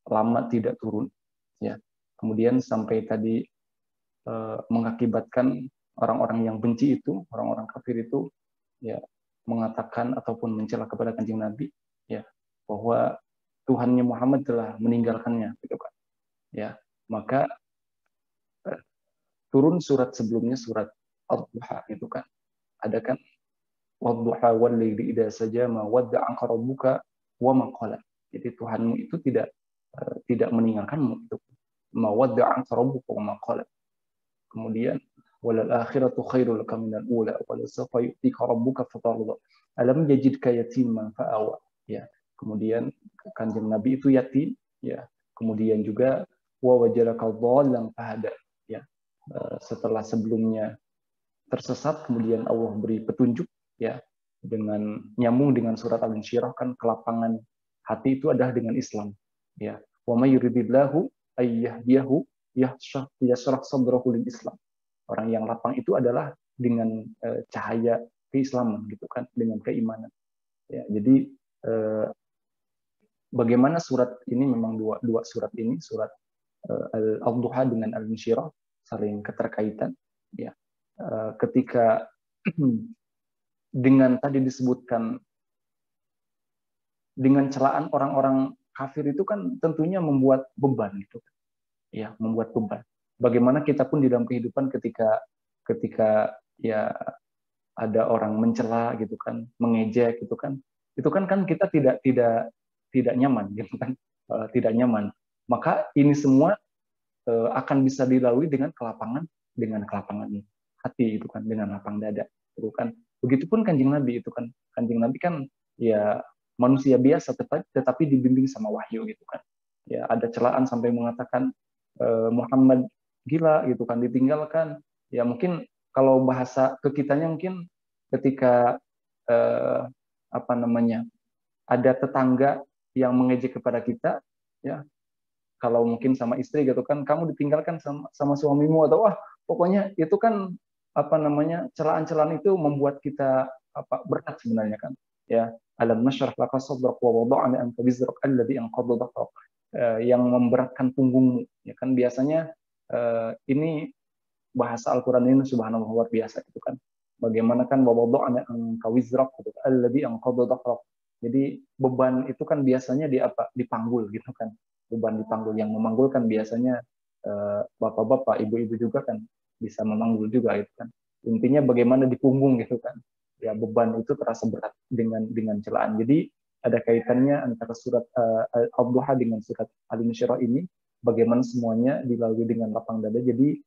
lama tidak turun, ya, kemudian sampai tadi mengakibatkan orang-orang yang benci itu, orang-orang kafir itu, ya, mengatakan ataupun mencela kepada Kanjeng Nabi, ya, bahwa Tuhannya Muhammad telah meninggalkannya, gitu kan, ya, maka turun surat sebelumnya, surat Ad-Duha itu kan, ada kan, Wad-duha wal-laili idza saja ma wadda'aka rabbuka wa ma qala. Jadi Tuhanmu itu tidak meninggalkanmu, itu ma wadda'aka rabbuka wa ma qala. Kemudian walal akhiratu khairul laka minal ula wa la sawfa yu'tika rabbuka fatarda. Alam yajidka yatiman fa'awa. Ya. Kemudian Kanjeng Nabi itu yatim, ya. Kemudian juga wa wajadaka dhallan fahada. Ya. Setelah sebelumnya tersesat, kemudian Allah beri petunjuk, ya, dengan nyambung dengan surat Al-Insyirah kan, kelapangan hati itu adalah dengan Islam, ya. Wa may yuridillahu ayyahdiyahu yashrah sadrahu lil Islam. Orang yang lapang itu adalah dengan cahaya keislaman, gitu kan, dengan keimanan. Ya, jadi bagaimana surat ini memang dua surat ini, surat Al-Duha dengan Al-Insyirah saling keterkaitan, ya. Ketika dengan tadi disebutkan dengan celaan orang-orang kafir itu kan tentunya membuat beban, gitu, ya, membuat beban. Bagaimana kita pun di dalam kehidupan ketika ya ada orang mencela, gitu kan, mengejek, gitu kan, itu kan kita tidak nyaman, gitu kan, tidak nyaman. Maka ini semua akan bisa dilalui dengan kelapangan hati, itu kan, dengan lapang dada, itu kan. Begitupun Kanjeng Nabi itu kan, Kanjeng Nabi kan ya manusia biasa tetapi dibimbing sama wahyu, gitu kan. Ya ada celaan sampai mengatakan Muhammad gila, gitu kan, ditinggalkan. Ya mungkin kalau bahasa kekitanya mungkin ketika ada tetangga yang mengejek kepada kita, ya, kalau mungkin sama istri, gitu kan, kamu ditinggalkan sama suamimu, atau wah pokoknya itu kan celaan-celaan itu membuat kita berat sebenarnya kan, ya. Alam nashrah laka sadrak wa wada'na anka wizrak alladhi anqadha dhahrak, yang memberatkan punggungmu, ya kan. Biasanya ini bahasa Al-Qur'an ini subhanallah luar biasa, itu kan. Bagaimana kan wa wada'na anka wizrak alladhi anqadha dhahrak. Jadi beban itu kan biasanya dipanggul, gitu kan. Beban dipanggul, yang memanggulkan biasanya bapak-bapak, ibu-ibu juga kan bisa memanggul juga, itu kan. Intinya bagaimana di punggung, gitu kan. Ya beban itu terasa berat dengan celaan. Jadi ada kaitannya antara surat Al-Duha dengan surat Al-Insyirah ini, bagaimana semuanya dilalui dengan lapang dada. Jadi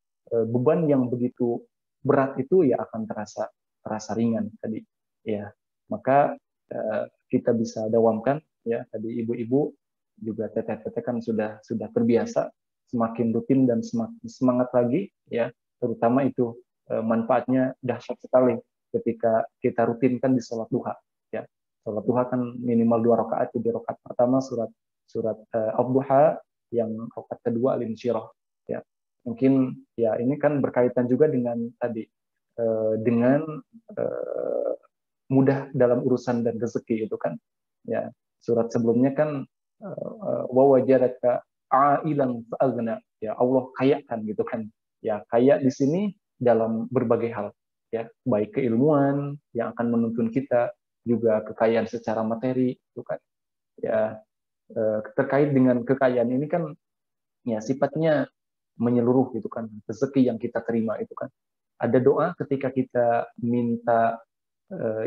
beban yang begitu berat itu ya akan terasa ringan tadi. Ya, maka kita bisa dawamkan, ya, tadi ibu-ibu juga teteh-teteh kan sudah terbiasa, semakin rutin dan semakin semangat lagi, ya. Terutama itu manfaatnya dahsyat sekali ketika kita rutinkan di sholat duha, ya. Sholat duha kan minimal 2 rakaat. Jadi rakaat pertama surat Ad-Duha, yang rakaat kedua Al-Insyirah. Ya, mungkin ya ini kan berkaitan juga dengan tadi dengan mudah dalam urusan dan rezeki itu kan. Ya, surat sebelumnya kan wa wajadaka ailan fa'aghna. Ya, Allah kayakan gitu kan. Ya, kaya di sini dalam berbagai hal, ya, baik keilmuan yang akan menuntun kita, juga kekayaan secara materi itu kan. Ya, terkait dengan kekayaan ini kan ya sifatnya menyeluruh gitu kan. Rezeki yang kita terima itu kan. Ada doa ketika kita minta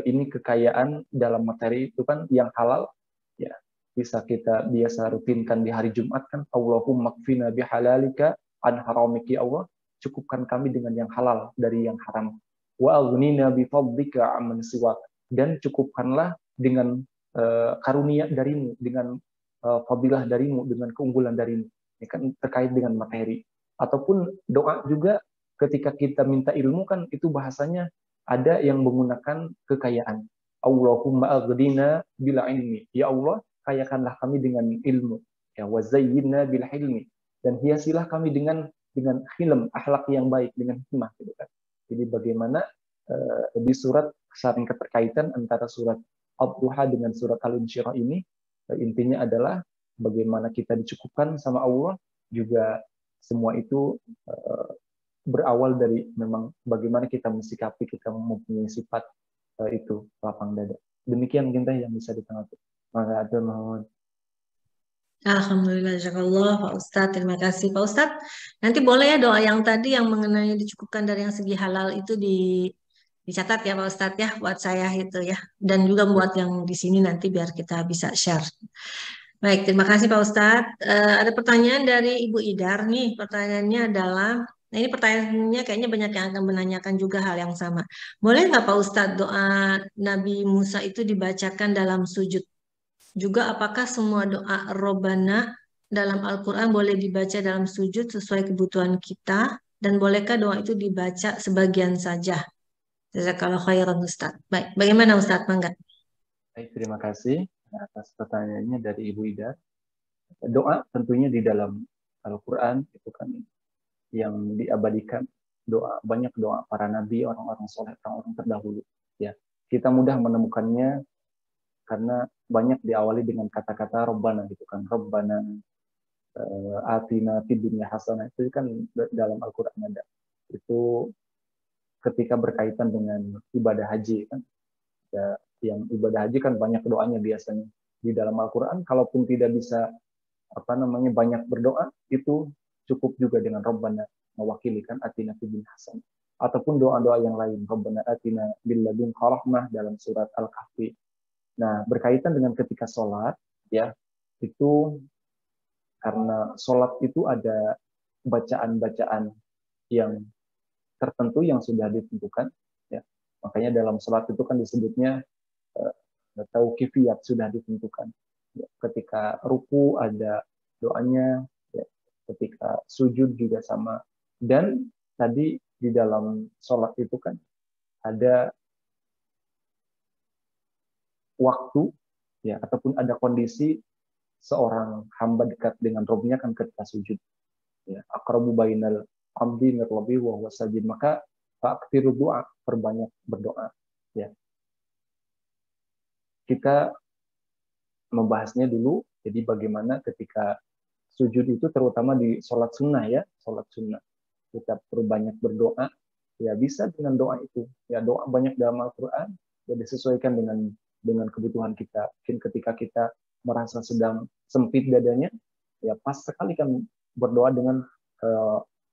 ini kekayaan dalam materi itu kan yang halal, ya, bisa kita biasa rutinkan di hari Jumat kan, Allahumma kfina bihalalika an haramiki, Allah cukupkan kami dengan yang halal dari yang haram, wa aghnina bifadlika amman siwak, dan cukupkanlah dengan karunia darimu, dengan fadilah darimu, dengan keunggulan darimu. Ini kan terkait dengan materi. Ataupun doa juga ketika kita minta ilmu kan itu bahasanya ada yang menggunakan kekayaan. Allahumma aghdina bil ilmi. Ya Allah, kayakanlah kami dengan ilmu. Ya, wa zayyinna bil hilmi. Dan hiasilah kami dengan hilm, akhlak yang baik, dengan hikmah gitu kan. Jadi bagaimana di surat saling keterkaitan antara surat Ad-Duha dengan surat Al-Insyirah ini, intinya adalah bagaimana kita dicukupkan sama Allah, juga semua itu berawal dari memang bagaimana kita mensikapi, kita mempunyai sifat itu lapang dada. Demikian mungkin yang bisa ditanggapi. Maka atur mohon. Alhamdulillah, jazakallah Pak Ustadz. Terima kasih Pak Ustadz. Nanti boleh ya doa yang tadi yang mengenai dicukupkan dari yang segi halal itu dicatat ya Pak Ustadz ya, buat saya itu ya. Dan juga buat yang di sini nanti biar kita bisa share. Baik, terima kasih Pak Ustadz. Ada pertanyaan dari Ibu Idar nih. Pertanyaannya adalah, nah ini pertanyaannya kayaknya banyak yang akan menanyakan juga hal yang sama. Boleh nggak Pak Ustadz doa Nabi Musa itu dibacakan dalam sujud? Juga apakah semua doa Robbana dalam Al-Quran boleh dibaca dalam sujud sesuai kebutuhan kita? Dan bolehkah doa itu dibaca sebagian saja? Jazakallahu khairan Ustadz. Baik, bagaimana Ustadz? Mangga. Baik, terima kasih atas pertanyaannya dari Ibu Ida. Doa tentunya di dalam Al-Quran itu kan yang diabadikan, doa, banyak doa para nabi, orang-orang soleh, orang-orang terdahulu. Ya, kita mudah menemukannya karena banyak diawali dengan kata-kata Rabbana gitu kan. Rabbana atina fid dunya hasanah, itu kan dalam Al-Quran ada. Itu ketika berkaitan dengan ibadah haji kan. Ya, yang ibadah haji kan banyak doanya biasanya di dalam Al-Quran. Kalaupun tidak bisa banyak berdoa, itu cukup juga dengan Rabbana, mewakili kan atina fid dunya hasanah. Ataupun doa-doa yang lain, Rabbana atina bil ladunka rahmah dalam surat Al-Kahfi. Nah, berkaitan dengan ketika sholat, ya, itu karena sholat itu ada bacaan-bacaan yang tertentu yang sudah ditentukan, ya. Makanya dalam sholat itu kan disebutnya tauqifiyat, sudah ditentukan. Ya, ketika ruku ada doanya, ya. Ketika sujud juga sama. Dan tadi di dalam sholat itu kan ada waktu, ya, ataupun ada kondisi seorang hamba dekat dengan Robnya kan ketika sujud. Ya, aqrabu bainal abdi min rabbihi wa huwa sajid, maka fa'aktiru doa, perbanyak berdoa. Ya. Kita membahasnya dulu, jadi bagaimana ketika sujud itu terutama di sholat sunnah, ya, sholat sunnah. Kita perbanyak berdoa, ya, bisa dengan doa itu. Ya, doa banyak dalam Al-Quran, ya, disesuaikan dengan kebutuhan kita. Mungkin ketika kita merasa sedang sempit dadanya, ya pas sekali kan berdoa dengan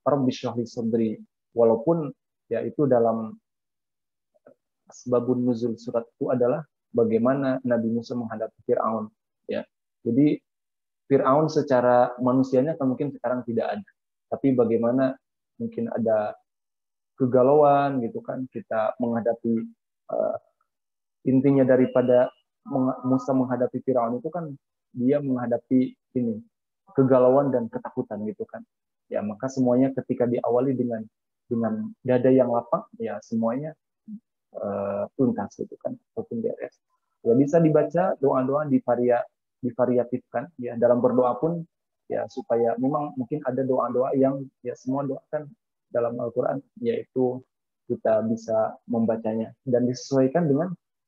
Rabbi shrah li sadri. Walaupun ya itu dalam sebabun nuzul surat itu adalah bagaimana Nabi Musa menghadapi Fir'aun. Ya. Jadi Fir'aun secara manusianya kan mungkin sekarang tidak ada. Tapi bagaimana mungkin ada kegalauan gitu kan, kita menghadapi intinya daripada Musa menghadapi Firaun itu kan dia menghadapi ini kegalauan dan ketakutan gitu kan. Ya, maka semuanya ketika diawali dengan dada yang lapang, ya semuanya tuntas gitu kan, ataupun beres. Ya bisa dibaca doa-doa divariatifkan ya dalam berdoa pun ya supaya memang mungkin ada doa-doa yang ya semua doa kan dalam Al-Qur'an yaitu kita bisa membacanya dan disesuaikan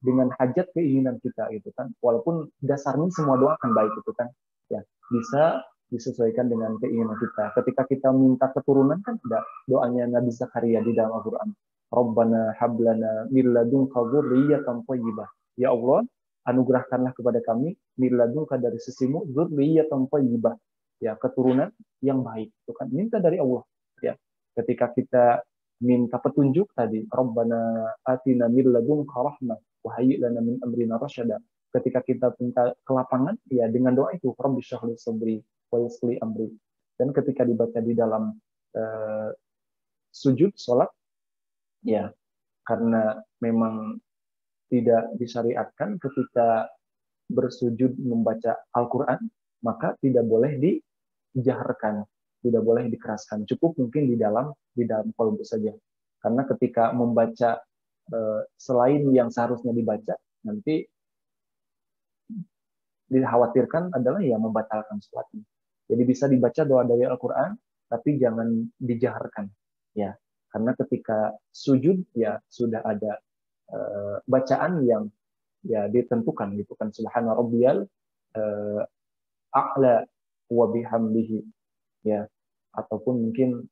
dengan hajat keinginan kita gitu kan. Walaupun dasarnya semua doa kan baik gitu kan. Ya, bisa disesuaikan dengan keinginan kita. Ketika kita minta keturunan kan ada doanya Nabi Zakaria di dalam Al-Qur'an. Rabbana hablana min ladunka dzurriyyatan thayyibah. Ya Allah, anugerahkanlah kepada kami min ladunka dari sisimu dzurriyyatan thayyibah. Ya, keturunan yang baik. Itu kan minta dari Allah. Ya. Ketika kita minta petunjuk tadi, Rabbana atina min ladunka rahmah wa hayyi' lana min amrina rasyada. Ketika kita minta ke lapangan, ya dengan doa itu, Rabbi shrah li sadri wa yassir li amri. Dan ketika dibaca di dalam sujud salat, ya karena memang tidak disyariatkan ketika bersujud membaca Al-Qur'an, maka tidak boleh dijaharkan, tidak boleh dikeraskan. Cukup mungkin di dalam qalbu saja. Karena ketika membaca selain yang seharusnya dibaca, nanti dikhawatirkan adalah ya membatalkan sholatnya. Jadi bisa dibaca doa dari Al-Qur'an, tapi jangan dijaharkan. Ya, karena ketika sujud ya sudah ada bacaan yang ya ditentukan gitu kan, subhana rabbiyal a'la wa bihamdihi, ya, ataupun mungkin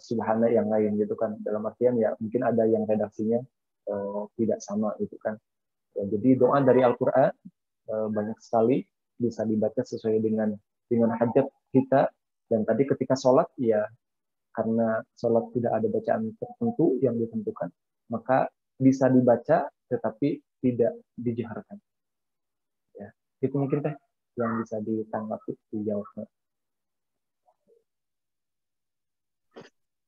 subhana yang lain gitu kan, dalam artian ya mungkin ada yang redaksinya tidak sama gitu kan. Ya, jadi doa dari Al-Qur'an banyak sekali bisa dibaca sesuai dengan hajat kita. Dan tadi ketika sholat ya karena sholat tidak ada bacaan tertentu yang ditentukan, maka bisa dibaca tetapi tidak dijaharkan. Ya, itu mungkin teh yang bisa ditanggapi, dijawabnya.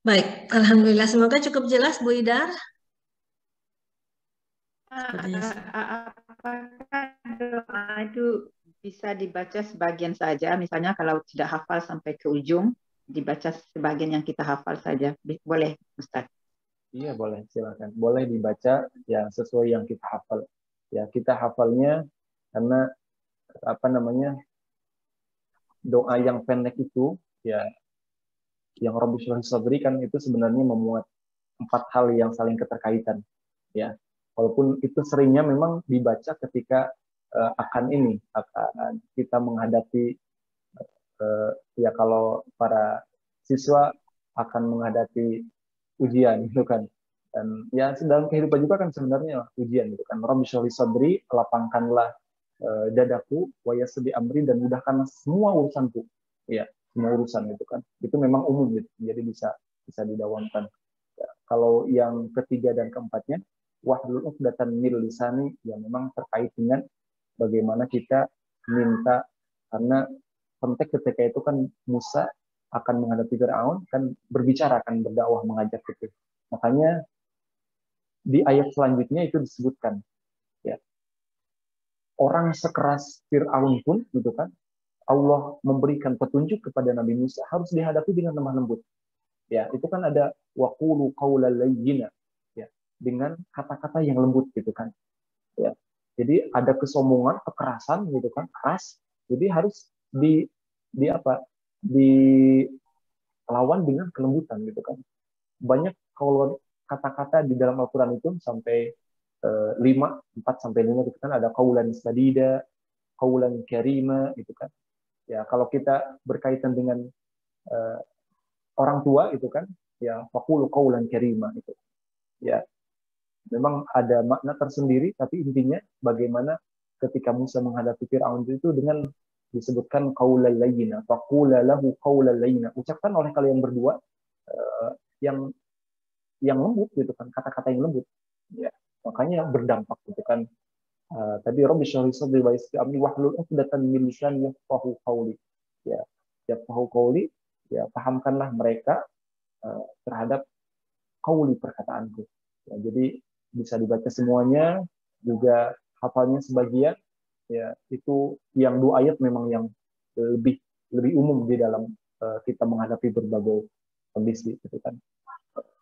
Baik, alhamdulillah. Semoga cukup jelas, Bu Idar. Apakah doa itu bisa dibaca sebagian saja? Misalnya kalau tidak hafal sampai ke ujung, dibaca sebagian yang kita hafal saja. Boleh, Ustaz? Iya, boleh, silakan. Boleh dibaca ya sesuai yang kita hafal. Ya, kita hafalnya karena apa namanya? Doa yang pendek itu ya yang Rabbi shrah li sadri kan itu sebenarnya memuat 4 hal yang saling keterkaitan. Ya. Walaupun itu seringnya memang dibaca ketika akan kita menghadapi ya kalau para siswa akan menghadapi ujian gitu kan. Dan ya dalam kehidupan juga kan sebenarnya ujian gitu kan. Rabbi shrah li sadri, lapangkanlah dadaku, wa yassir li amri, dan mudahkanlah semua urusanku. Ya, semua urusan itu kan. Itu memang umum gitu. Jadi bisa didawamkan. Ya, kalau yang ketiga dan keempatnya wahlul 'uqdatam min lisani, yang memang terkait dengan bagaimana kita minta, karena konteks ketika itu kan Musa akan menghadapi Firaun, kan berbicara, kan berdakwah, mengajak gitu. Makanya di ayat selanjutnya itu disebutkan ya, orang sekeras Firaun pun gitu kan, Allah memberikan petunjuk kepada Nabi Musa harus dihadapi dengan lemah lembut. Ya, itu kan ada waqulu qawlan layyina, ya, dengan kata-kata yang lembut gitu kan. Ya. Jadi ada kesombongan, kekerasan gitu kan, keras. Jadi harus dilawan dengan kelembutan gitu kan. Banyak kalau kata-kata di dalam Al-Qur'an itu sampai 4 sampai 5 gitu kan, ada qaulan sadida, qaulan karima gitu kan. Ya, kalau kita berkaitan dengan orang tua itu kan, ya faqulu qaulan karima itu. Ya, memang ada makna tersendiri, tapi intinya bagaimana ketika Musa menghadapi Firaun itu dengan disebutkan qaulal layyina, faqula lahu qaulal layyina, ucapkan oleh kalian berdua yang lembut gitu kan, kata-kata yang lembut. Ya, makanya berdampak gitu kan. Tadi Rabbi shrah li sadri wa yassir li amri wahlul 'uqdatam min lisani yafqahu qawli. Ya, yafqahu qawli, ya pahamkanlah mereka terhadap qauli, perkataanku. Ya, jadi bisa dibaca semuanya, juga hafalnya sebagian. Ya, itu yang 2 ayat memang yang lebih umum di dalam kita menghadapi berbagai kondisi gitu kan,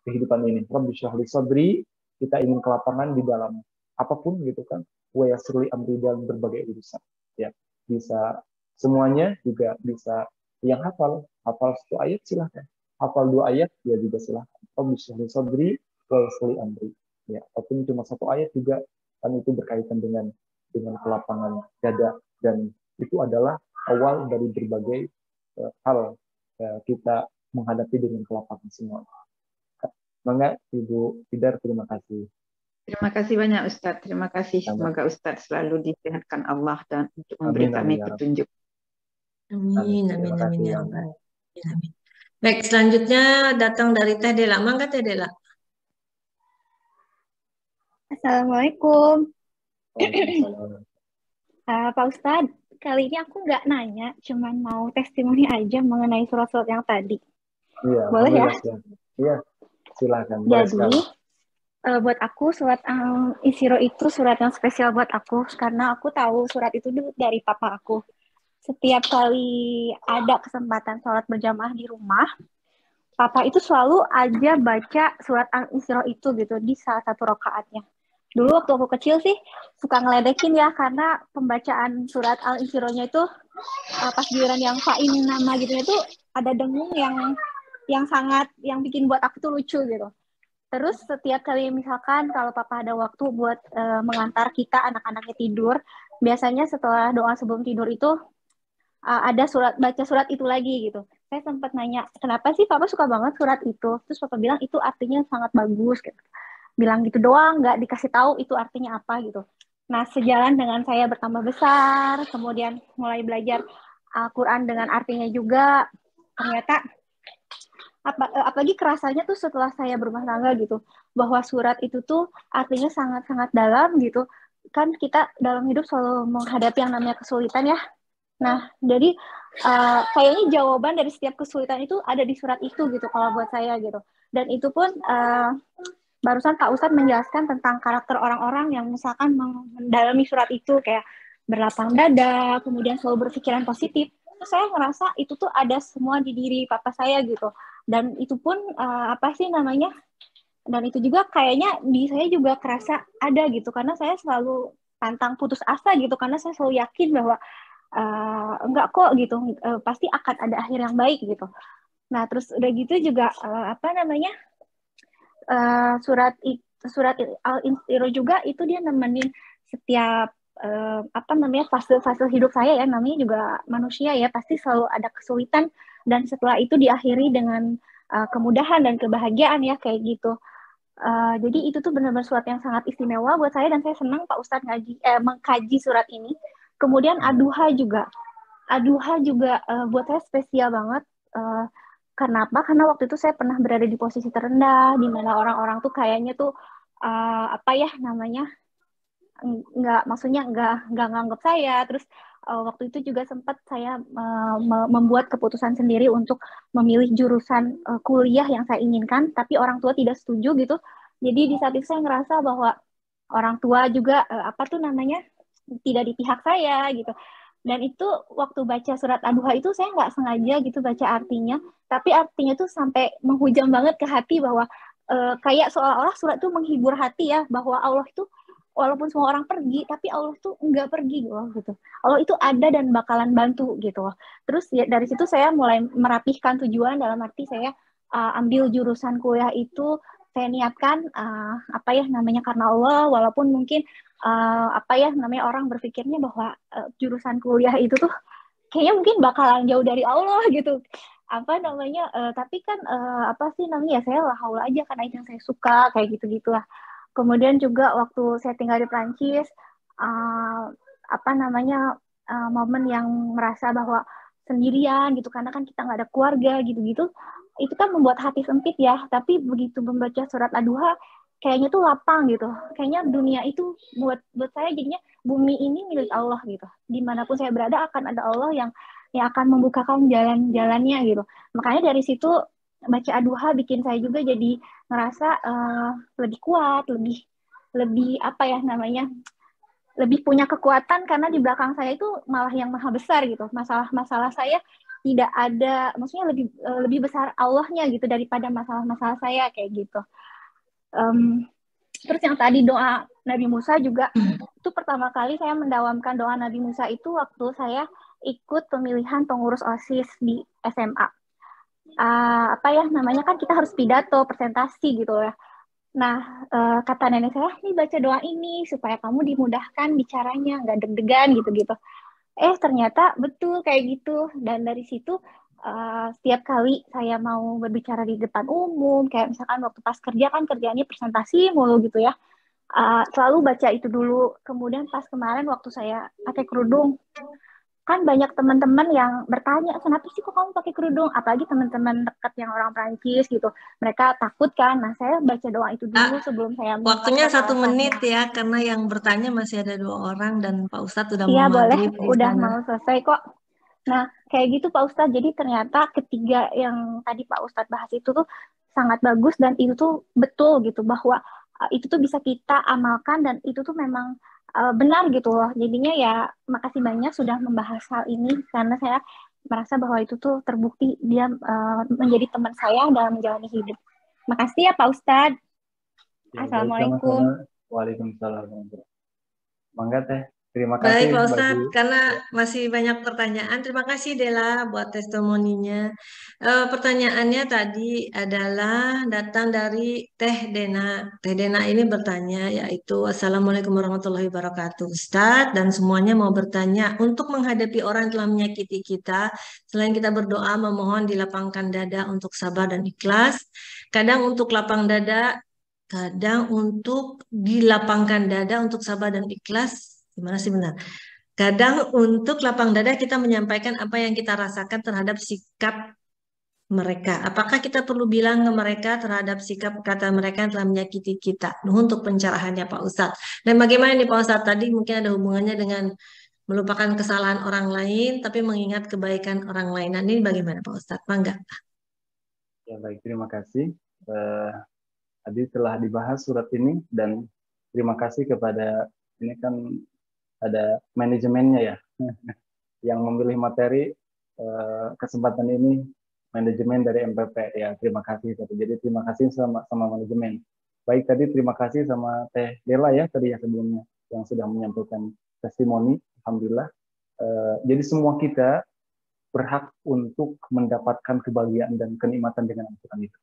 kehidupan ini. Rabbi shrah li sadri, kita ingin kelapangan di dalam apapun gitu kan, wa yassir li amri dalam berbagai urusan. Ya, bisa semuanya juga bisa. Yang hafal 1 ayat silahkan. Hafal 2 ayat ya juga silahkan. Rabbi shrah li sadri wa yassir li amri. Ya, ataupun cuma 1 ayat juga kan itu berkaitan dengan kelapangan dada, dan itu adalah awal dari berbagai hal kita menghadapi dengan kelapangan semua. Mangga Ibu Tidar, terima kasih. Terima kasih banyak Ustadz. Terima kasih. Semoga Ustadz selalu disehatkan Allah dan untuk memberi kami petunjuk. Amin, amin, amin ya Rabbal. Amin. Baik, selanjutnya datang dari Teh Dela. Mangga Teh Dela. Assalamualaikum. Waalaikumsalam. Pak Ustadz, kali ini aku nggak nanya, cuman mau testimoni aja mengenai surat-surat yang tadi. Iya, boleh ya? Iya, silakan. Jadi, buat aku surat Al-Isra itu surat yang spesial buat aku, karena aku tahu surat itu dari papa aku. Setiap kali ada kesempatan sholat berjamaah di rumah, papa itu selalu aja baca surat Al-Isra itu gitu di salah satu rakaatnya. Dulu waktu aku kecil sih suka ngeledekin ya, karena pembacaan surat Al-Isra-nya itu pas giliran yang fa'in nama gitu itu ada dengung yang sangat yang bikin buat aku tuh lucu gitu. Terus setiap kali misalkan kalau papa ada waktu buat mengantar kita anak-anaknya tidur, biasanya setelah doa sebelum tidur itu ada baca surat itu lagi gitu. Saya sempat nanya, kenapa sih papa suka banget surat itu? Terus papa bilang itu artinya sangat bagus gitu. Bilang gitu doang, nggak dikasih tahu itu artinya apa gitu. Nah, sejalan dengan saya bertambah besar, kemudian mulai belajar Al-Quran dengan artinya juga, ternyata apalagi kerasanya tuh setelah saya berumah tangga gitu, bahwa surat itu tuh artinya sangat-sangat dalam gitu. Kan kita dalam hidup selalu menghadapi yang namanya kesulitan ya. Nah, jadi kayaknya jawaban dari setiap kesulitan itu ada di surat itu gitu kalau buat saya gitu. Dan itu pun barusan Pak Ustadz menjelaskan tentang karakter orang-orang yang misalkan mendalami surat itu, kayak berlapang dada, kemudian selalu berpikiran positif. Terus saya ngerasa itu tuh ada semua di diri papa saya gitu. Dan itu pun dan itu juga kayaknya di saya juga kerasa ada gitu, karena saya selalu pantang putus asa gitu, karena saya selalu yakin bahwa enggak kok gitu, pasti akan ada akhir yang baik gitu. Nah terus udah gitu juga surat Al-Isra juga itu dia nemenin setiap fase-fase hidup saya ya, namanya juga manusia ya, pasti selalu ada kesulitan dan setelah itu diakhiri dengan kemudahan dan kebahagiaan ya kayak gitu. Jadi itu tuh benar-benar surat yang sangat istimewa buat saya, dan saya senang Pak Ustadz mengkaji surat ini. Kemudian Ad-Duha juga buat saya spesial banget. Kenapa? Karena waktu itu saya pernah berada di posisi terendah, di mana orang-orang tuh kayaknya tuh nggak nganggap saya. Terus waktu itu juga sempat saya membuat keputusan sendiri untuk memilih jurusan kuliah yang saya inginkan, tapi orang tua tidak setuju gitu. Jadi di saat itu saya ngerasa bahwa orang tua juga tidak di pihak saya gitu. Dan itu waktu baca surat Ad-Duha itu saya nggak sengaja gitu baca artinya, tapi artinya tuh sampai menghujam banget ke hati, bahwa kayak seolah-olah surat itu menghibur hati ya, bahwa Allah itu walaupun semua orang pergi, tapi Allah tuh nggak pergi gitu. Allah itu ada dan bakalan bantu gitu. Terus ya, dari situ saya mulai merapihkan tujuan, dalam arti saya ambil jurusan kuliah itu saya niatkan karena Allah, walaupun mungkin orang berpikirnya bahwa jurusan kuliah itu tuh kayaknya mungkin bakalan jauh dari Allah gitu. Tapi kan saya la haula aja karena itu yang saya suka, kayak gitu-gitulah. Kemudian juga waktu saya tinggal di Prancis, momen yang merasa bahwa sendirian gitu, karena kan kita nggak ada keluarga gitu-gitu, itu kan membuat hati sempit ya. Tapi begitu membaca surat Ad-Duha, kayaknya tuh lapang gitu. Kayaknya dunia itu buat saya jadinya bumi ini milik Allah gitu. Dimanapun saya berada akan ada Allah yang akan membukakan jalan-jalannya gitu. Makanya dari situ baca Ad-Duha bikin saya juga jadi ngerasa lebih kuat, lebih punya kekuatan, karena di belakang saya itu malah yang maha besar gitu. Masalah-masalah saya tidak ada, maksudnya lebih besar Allahnya gitu daripada masalah-masalah saya kayak gitu. Terus yang tadi doa Nabi Musa juga. Itu pertama kali saya mendawamkan doa Nabi Musa itu waktu saya ikut pemilihan pengurus OSIS di SMA. Apa ya namanya, kan kita harus pidato, presentasi gitu ya. Nah, kata nenek saya, nih baca doa ini supaya kamu dimudahkan bicaranya, nggak deg-degan gitu-gitu. Ternyata betul kayak gitu. Dan dari situ setiap kali saya mau berbicara di depan umum, kayak misalkan waktu pas kerja kan kerjanya presentasi mulu gitu ya, selalu baca itu dulu. Kemudian pas kemarin waktu saya pakai kerudung, kan banyak teman-teman yang bertanya, kenapa sih kok kamu pakai kerudung? Apalagi teman-teman dekat yang orang Prancis gitu. Mereka takut kan. Nah, saya baca doa itu dulu sebelum saya Waktunya mengungkapkan 1 menit alasannya. ya, karena yang bertanya masih ada 2 orang dan Pak Ustadz udah Iya, mau boleh. maghrib di Udah sana. mau selesai kok. Nah, kayak gitu Pak Ustadz. Jadi ternyata ketiga yang tadi Pak Ustadz bahas itu tuh sangat bagus dan itu tuh betul gitu bahwa itu tuh bisa kita amalkan dan itu tuh memang benar gitu loh. Jadinya ya makasih banyak sudah membahas hal ini karena saya merasa bahwa itu tuh terbukti dia menjadi teman saya dalam menjalani hidup. Makasih ya Pak Ustadz. Ya, baik, Assalamualaikum. sama-sama. Waalaikumsalam. Mangga Teh. Terima Baik kasih Pak bagi Ustadz, karena masih banyak pertanyaan. Terima kasih Dela buat testimoninya. Pertanyaannya tadi adalah datang dari Teh Dena. Teh Dena ini bertanya yaitu Assalamualaikum warahmatullahi wabarakatuh Ustadz, dan semuanya mau bertanya untuk menghadapi orang yang telah menyakiti kita, selain kita berdoa memohon dilapangkan dada untuk sabar dan ikhlas, kadang untuk lapang dada, kadang untuk dilapangkan dada untuk sabar dan ikhlas. Gimana sih benar? Kadang untuk lapang dada kita menyampaikan apa yang kita rasakan terhadap sikap mereka. Apakah kita perlu bilang ke mereka terhadap sikap kata mereka yang telah menyakiti kita? Untuk pencerahannya Pak Ustadz. Dan bagaimana nih Pak Ustadz? Tadi mungkin ada hubungannya dengan melupakan kesalahan orang lain, tapi mengingat kebaikan orang lain. Nah, ini bagaimana Pak Ustadz? Mangga. ya baik, terima kasih. Tadi telah dibahas surat ini dan terima kasih kepada ini kan ada manajemennya ya yang memilih materi kesempatan ini, manajemen dari MPP ya, terima kasih. Jadi terima kasih sama manajemen. Baik, tadi terima kasih sama Teh Dela ya tadi ya sebelumnya yang sudah menyampaikan testimoni. Alhamdulillah. Jadi semua kita berhak untuk mendapatkan kebahagiaan dan kenikmatan dengan Al-Quran itu.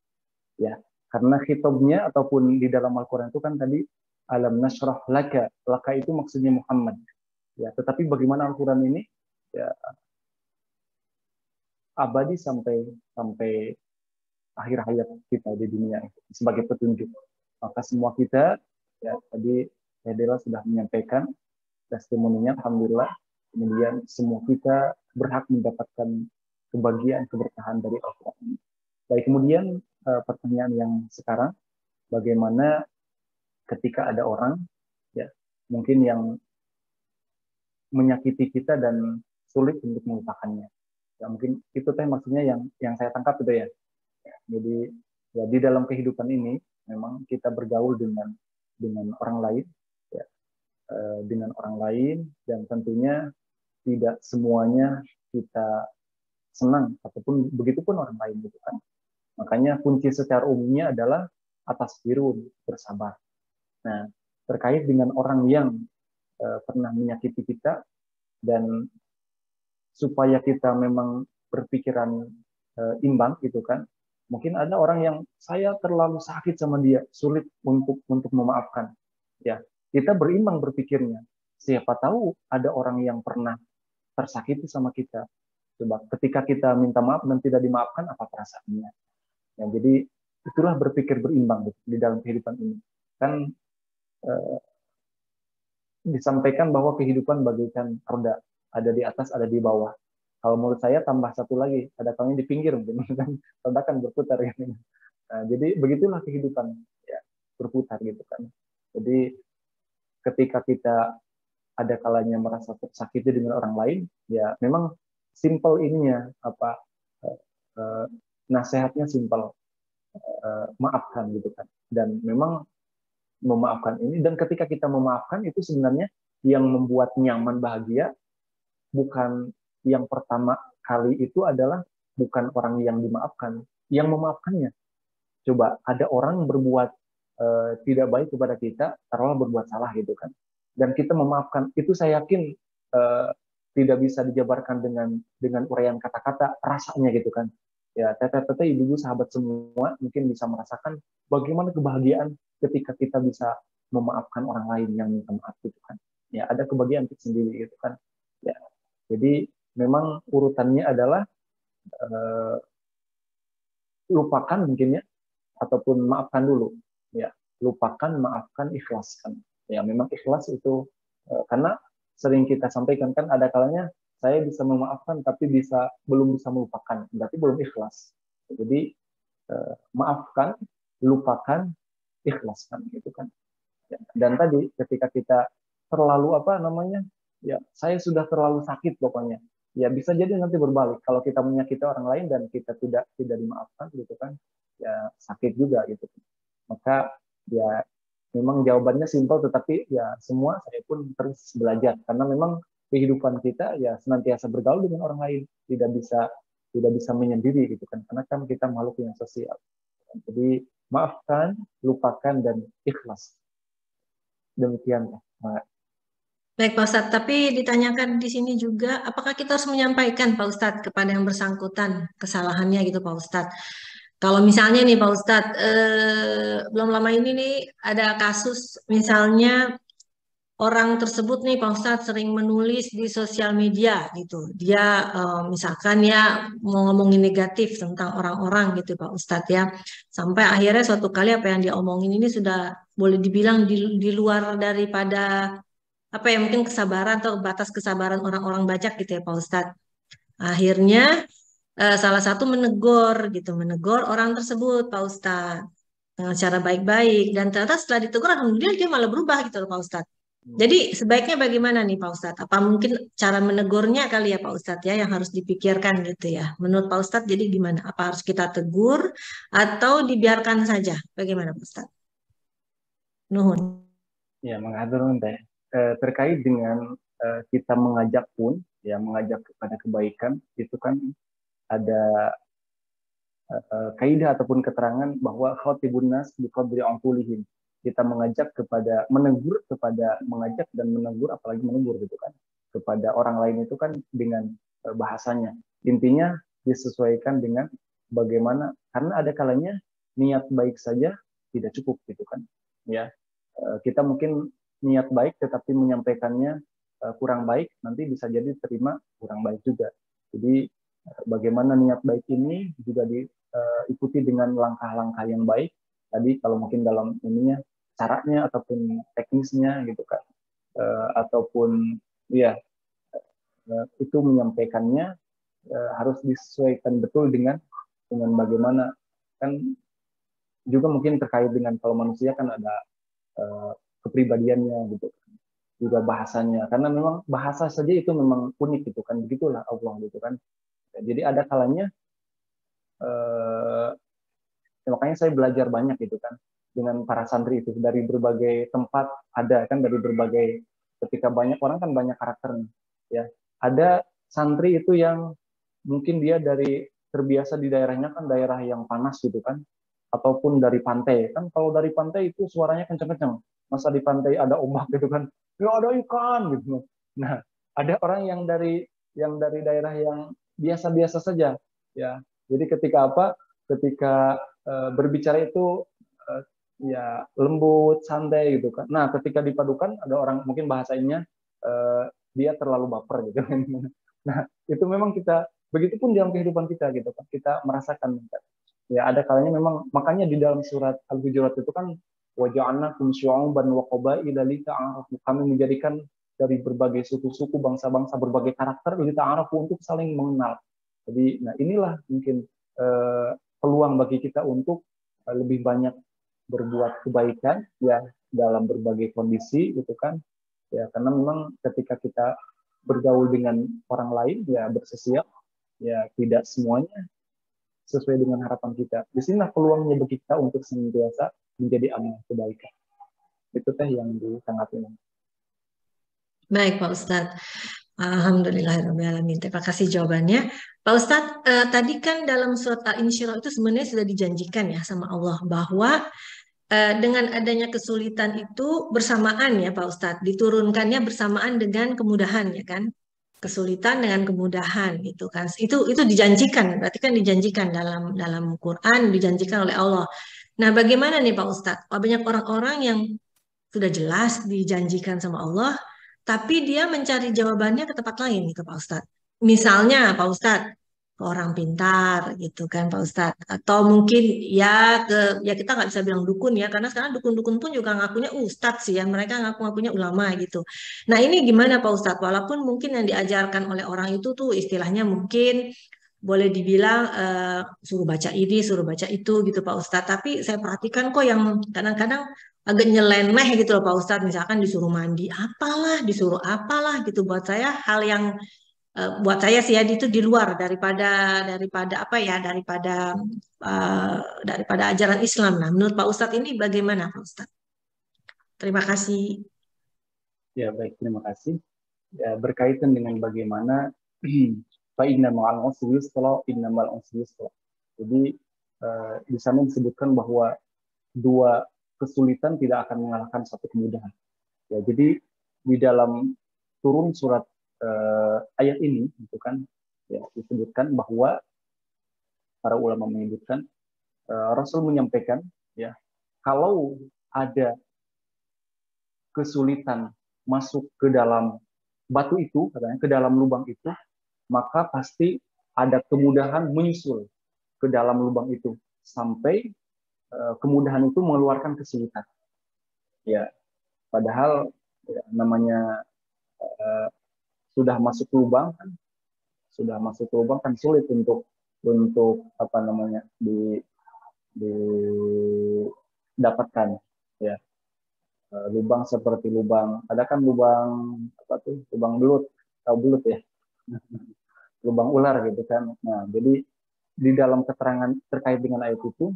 Ya, karena khitabnya ataupun di dalam Al-Quran itu kan tadi alam nashrah laka, laka itu maksudnya Muhammad. Ya, tetapi bagaimana Al-Quran ini ya abadi sampai akhir hayat kita di dunia sebagai petunjuk. Maka semua kita ya tadi Dela sudah menyampaikan testimoninya, alhamdulillah. Kemudian semua kita berhak mendapatkan kebahagiaan keberkahan dari Al-Quran. Baik, kemudian pertanyaan yang sekarang, bagaimana ketika ada orang ya mungkin yang menyakiti kita dan sulit untuk melupakannya. Ya, mungkin itu Teh maksudnya yang saya tangkap itu ya. Jadi ya di dalam kehidupan ini memang kita bergaul dengan orang lain ya, dengan orang lain, dan tentunya tidak semuanya kita senang ataupun begitupun orang lain gitu kan. Makanya kunci secara umumnya adalah atasbirun, bersabar. Nah, terkait dengan orang yang pernah menyakiti kita dan supaya kita memang berpikiran imbang gitu kan. Mungkin ada orang yang saya terlalu sakit sama dia, sulit untuk memaafkan. Ya, kita berimbang berpikirnya. Siapa tahu ada orang yang pernah tersakiti sama kita. Coba ketika kita minta maaf dan tidak dimaafkan, apa perasaannya? Ya, jadi itulah berpikir berimbang di dalam kehidupan ini. Kan disampaikan bahwa kehidupan bagaikan roda, ada di atas, ada di bawah. Kalau menurut saya tambah satu lagi, ada kalanya di pinggir mungkin kan, roda kan berputar gitu. Nah, jadi begitulah kehidupan ya, berputar gitu kan. Jadi ketika kita ada kalanya merasa tersakiti dengan orang lain, ya memang simple ininya apa nasihatnya simple, maafkan gitu kan. Dan memang memaafkan ini, dan ketika kita memaafkan itu sebenarnya yang membuat nyaman bahagia bukan yang pertama kali itu adalah bukan orang yang dimaafkan, yang memaafkannya. Coba ada orang berbuat tidak baik kepada kita, taruhlah berbuat salah gitu kan. Dan kita memaafkan, itu saya yakin tidak bisa dijabarkan dengan uraian kata-kata, rasanya gitu kan. Ya, teteh-teteh, ibu-ibu, sahabat semua mungkin bisa merasakan bagaimana kebahagiaan ketika kita bisa memaafkan orang lain yang minta maaf gitu kan. Ya, ada kebahagiaan sendiri gitu kan. Ya, jadi memang urutannya adalah lupakan mungkin ya, ataupun maafkan dulu. Ya, lupakan, maafkan, ikhlaskan. Ya, memang ikhlas itu karena sering kita sampaikan kan ada kalanya saya bisa memaafkan tapi belum bisa melupakan, berarti belum ikhlas. Jadi maafkan, lupakan, ikhlaskan gitu kan. Ya, dan tadi ketika kita terlalu ya saya sudah terlalu sakit pokoknya. Ya bisa jadi nanti berbalik kalau kita menyakiti orang lain dan kita tidak dimaafkan gitu kan. Ya sakit juga gitu. Maka ya memang jawabannya simpel, tetapi ya semua saya pun terus belajar karena memang kehidupan kita ya senantiasa bergaul dengan orang lain, tidak bisa menyendiri gitu kan, karena kan kita makhluk yang sosial. Jadi maafkan, lupakan, dan ikhlas. Demikian Pak. Baik Pak Ustadz, tapi ditanyakan di sini juga, apakah kita harus menyampaikan Pak Ustadz kepada yang bersangkutan kesalahannya gitu Pak Ustadz? Kalau misalnya nih Pak Ustadz, belum lama ini nih ada kasus misalnya orang tersebut nih Pak Ustadz sering menulis di sosial media gitu. Dia misalkan ya mau ngomongin negatif tentang orang-orang gitu Pak Ustadz ya. Sampai akhirnya suatu kali apa yang dia omongin ini sudah boleh dibilang di luar daripada apa ya mungkin kesabaran atau batas kesabaran orang-orang baca gitu ya Pak Ustadz. Akhirnya salah satu menegur orang tersebut Pak Ustadz dengan cara baik-baik, dan ternyata setelah ditegur alhamdulillah dia malah berubah gitu loh Pak Ustadz. Jadi sebaiknya bagaimana nih Pak Ustadz? Apa mungkin cara menegurnya kali ya Pak Ustadz ya yang harus dipikirkan gitu ya. Menurut Pak Ustadz jadi gimana? Apa harus kita tegur atau dibiarkan saja? Bagaimana Pak Ustadz? Nuhun. Ya, mengatur teh. Terkait dengan kita mengajak pun, ya mengajak kepada kebaikan, itu kan ada kaidah ataupun keterangan bahwa khatibun nas biqadri anqulihim. Kita mengajak kepada mengajak dan menegur, apalagi menegur gitu kan, kepada orang lain itu kan dengan bahasanya. Intinya disesuaikan dengan bagaimana, karena ada kalanya niat baik saja tidak cukup gitu kan. Ya, kita mungkin niat baik tetapi menyampaikannya kurang baik, nanti bisa jadi terima kurang baik juga. Jadi bagaimana niat baik ini juga diikuti dengan langkah-langkah yang baik. Tadi kalau mungkin dalam ininya caranya ataupun teknisnya gitu kan, ataupun ya itu menyampaikannya harus disesuaikan betul dengan bagaimana, kan juga mungkin terkait dengan kalau manusia kan ada kepribadiannya gitu, juga bahasanya, karena memang bahasa saja itu memang unik gitu kan, begitulah Allah gitu kan. Jadi ada kalanya makanya saya belajar banyak gitu kan dengan para santri itu dari berbagai tempat, ada kan dari berbagai, ketika banyak orang kan banyak karakternya ya. Ada santri itu yang mungkin dia terbiasa di daerahnya kan daerah yang panas gitu kan, ataupun dari pantai kan, kalau dari pantai itu suaranya kenceng-kenceng, masa di pantai ada ombak gitu kan, ya ada ikan gitu. Nah ada orang yang dari daerah yang biasa-biasa saja ya, jadi ketika berbicara itu ya lembut, santai gitu kan. Nah ketika dipadukan ada orang mungkin bahasanya dia terlalu baper gitu kan. Nah itu memang kita begitupun dalam kehidupan kita gitu kan, kita merasakan ya ada kalanya memang, makanya di dalam surat Al-Hujurat itu kan waja'alnakum syu'uban wa qabaila lita'arafu, kami menjadikan dari berbagai suku-suku, bangsa-bangsa, berbagai karakter lita'arafu, untuk saling mengenal. Jadi nah inilah mungkin peluang bagi kita untuk lebih banyak berbuat kebaikan ya dalam berbagai kondisi gitu kan ya, karena memang ketika kita bergaul dengan orang lain ya bersosial ya tidak semuanya sesuai dengan harapan kita. Disinilah peluangnya bagi kita untuk senantiasa menjadi amal kebaikan. Itu teh yang ditanggapi. Baik Pak Ustadz. Alhamdulillahirrahmanirrahim. Terima kasih jawabannya. Pak Ustadz, tadi kan dalam surat Al-Insyirah itu sebenarnya sudah dijanjikan ya sama Allah bahwa dengan adanya kesulitan itu bersamaan ya Pak Ustadz, diturunkannya bersamaan dengan kemudahan ya kan, kesulitan dengan kemudahan gitu kan, itu dijanjikan, berarti kan dijanjikan dalam Quran, dijanjikan oleh Allah. Nah bagaimana nih Pak Ustadz, banyak orang-orang yang sudah jelas dijanjikan sama Allah, tapi dia mencari jawabannya ke tempat lain gitu Pak Ustadz. Misalnya Pak Ustadz, ke orang pintar gitu kan Pak Ustadz. Atau mungkin ya kita nggak bisa bilang dukun ya, karena sekarang dukun-dukun pun juga ngakunya ustadz sih ya, mereka ngaku-ngakunya ulama gitu. Nah ini gimana Pak Ustadz? Walaupun mungkin yang diajarkan oleh orang itu tuh istilahnya mungkin boleh dibilang suruh baca ini, suruh baca itu gitu Pak Ustadz. Tapi saya perhatikan kok yang kadang-kadang agak nyeleneh gitu loh Pak Ustadz. Misalkan disuruh mandi apalah gitu. Buat saya hal yang buat saya sih ya itu di luar daripada apa ya daripada ajaran Islam. Nah, menurut Pak Ustadz ini bagaimana Pak Ustadz? Terima kasih. Ya, baik, terima kasih. Ya, berkaitan dengan bagaimana fa inna ma'al usri yusra, inna ma'al usri yusra. Jadi di sana disebutkan bahwa dua kesulitan tidak akan mengalahkan satu kemudahan. Ya, jadi di dalam turun surat ayat ini, itu kan ya, disebutkan bahwa para ulama menyebutkan Rasul menyampaikan ya, kalau ada kesulitan masuk ke dalam batu itu, katanya ke dalam lubang itu, maka pasti ada kemudahan menyusul ke dalam lubang itu sampai kemudahan itu mengeluarkan kesulitan. Ya, padahal ya, namanya sudah masuk lubang kan, sulit untuk apa namanya didapatkan ya. Lubang seperti lubang, ada kan lubang apa tuh, lubang belut, tahu belut ya, lubang ular gitu kan. Nah jadi di dalam keterangan terkait dengan ayat itu,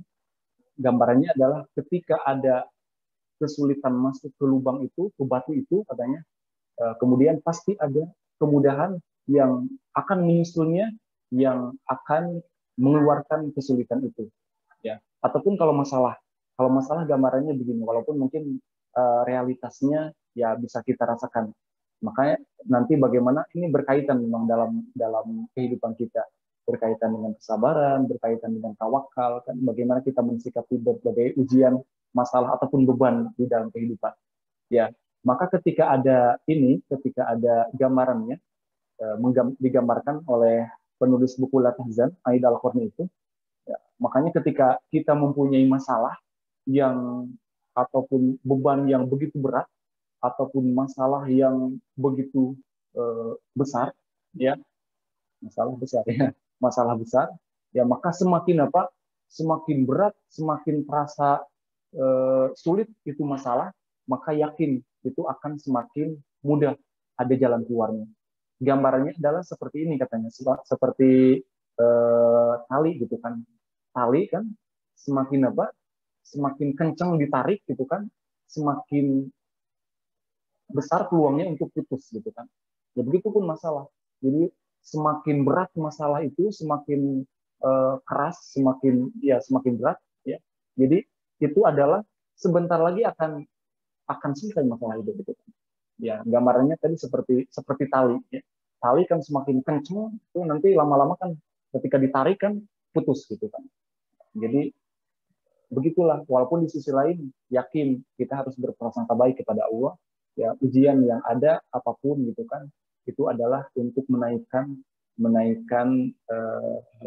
gambarannya adalah ketika ada kesulitan masuk ke lubang itu, ke batu itu katanya, kemudian pasti ada kemudahan yang akan menyusulnya, yang akan mengeluarkan kesulitan itu ya. Ataupun kalau masalah gambarannya begini, walaupun mungkin realitasnya ya bisa kita rasakan, makanya nanti bagaimana ini berkaitan memang dalam kehidupan kita, berkaitan dengan kesabaran, berkaitan dengan tawakal kan, bagaimana kita mensikapi berbagai ujian, masalah ataupun beban di dalam kehidupan ya. Maka ketika ada gambarannya digambarkan oleh penulis buku La Tahzan, Aid Al-Qarni itu ya, makanya ketika kita mempunyai masalah yang ataupun beban yang begitu berat ataupun masalah yang begitu besar ya, masalah besar ya, maka semakin berat, semakin terasa sulit itu masalah, maka yakin itu akan semakin mudah ada jalan keluarnya. Gambarannya adalah seperti ini katanya, seperti tali gitu kan. Tali kan semakin kencang ditarik gitu kan, semakin besar peluangnya untuk putus gitu kan. Ya begitu pun masalah. Jadi semakin berat masalah itu, semakin keras, semakin berat ya. Jadi itu adalah sebentar lagi akan selesai masalah itu gitu kan. Ya, gambarannya tadi seperti tali ya. Tali kan semakin kencang itu nanti lama-lama kan ketika ditarik kan putus gitu kan. Jadi begitulah, walaupun di sisi lain yakin kita harus berprasangka baik kepada Allah ya, ujian yang ada apapun gitu kan, itu adalah untuk menaikkan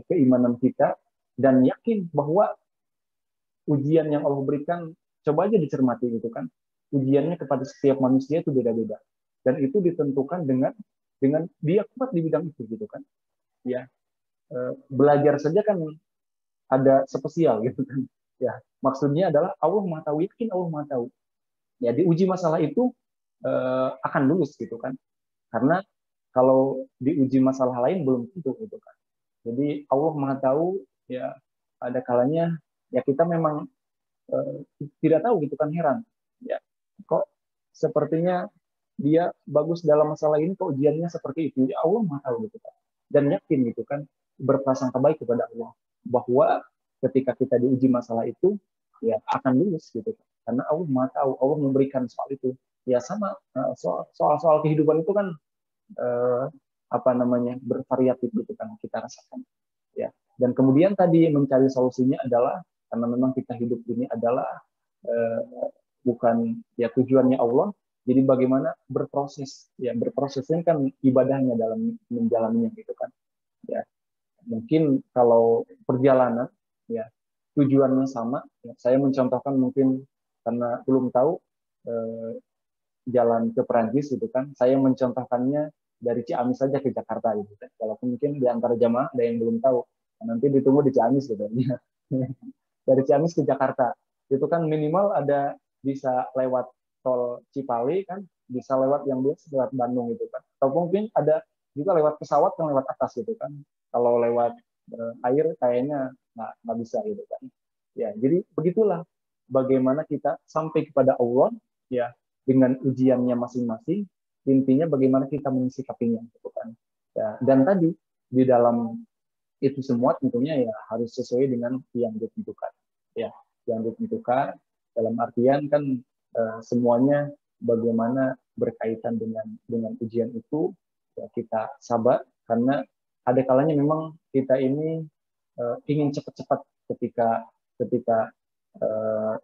keimanan kita, dan yakin bahwa ujian yang Allah berikan, coba aja dicermati gitu kan, ujiannya kepada setiap manusia itu beda-beda, dan itu ditentukan dengan dia kuat di bidang itu gitu kan ya. Belajar saja kan ada spesial gitu kan ya, maksudnya adalah Allah Maha Tahu, yakin Allah Maha Tahu ya, diuji masalah itu akan lulus gitu kan, karena kalau diuji masalah lain belum tentu gitu kan. Jadi Allah Maha Tahu ya, ada kalanya ya kita memang tidak tahu gitu kan, heran ya, kok sepertinya dia bagus dalam masalah ini, kok ujiannya seperti itu ya, Allah Maha Tahu gitu kan. Dan yakin gitu kan, berprasangka baik kepada Allah bahwa ketika kita diuji masalah itu, ya akan lulus gitu. Karena Allah Maha tahu, Allah memberikan soal itu. Ya sama soal kehidupan itu kan apa namanya bervariatif gitu kan kita rasakan. Ya. Dan kemudian tadi mencari solusinya adalah karena memang kita hidup ini adalah bukan ya tujuannya Allah. Jadi bagaimana berproses, ya berprosesnya kan ibadahnya dalam menjalaninya gitu kan. Ya, mungkin kalau perjalanan, ya tujuannya sama. Ya, saya mencontohkan mungkin karena belum tahu jalan ke Perancis gitu kan. Saya mencontohkannya dari Ciamis saja ke Jakarta gitu kan. Walaupun mungkin di antara jamaah ada yang belum tahu. Nanti ditunggu di Ciamis gitu. Dari Ciamis ke Jakarta itu kan minimal ada bisa lewat tol Cipali kan, bisa lewat yang biasa lewat Bandung gitu kan, atau mungkin ada juga lewat pesawat yang lewat atas gitu kan. Kalau lewat air kayaknya nggak bisa gitu kan. Ya jadi begitulah bagaimana kita sampai kepada Allah ya dengan ujiannya masing-masing. Intinya bagaimana kita mensikapinya gitu kan. Ya, dan tadi di dalam itu semua tentunya ya harus sesuai dengan yang ditentukan. Ya, yang ditentukan dalam artian kan semuanya bagaimana berkaitan dengan ujian itu ya kita sabar karena ada kalanya memang kita ini ingin cepat-cepat ketika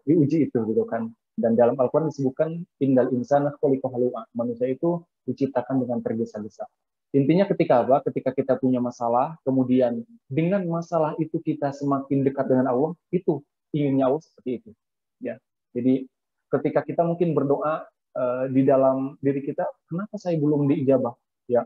diuji itu gitu kan. Dan dalam Al-Quran disebutkan innal insana khuliqa halu'a, manusia itu diciptakan dengan tergesa-gesa. Intinya ketika apa? Ketika kita punya masalah, kemudian dengan masalah itu kita semakin dekat dengan Allah, itu inginnya Allah seperti itu. Ya, jadi ketika kita mungkin berdoa di dalam diri kita, kenapa saya belum diijabah? Ya,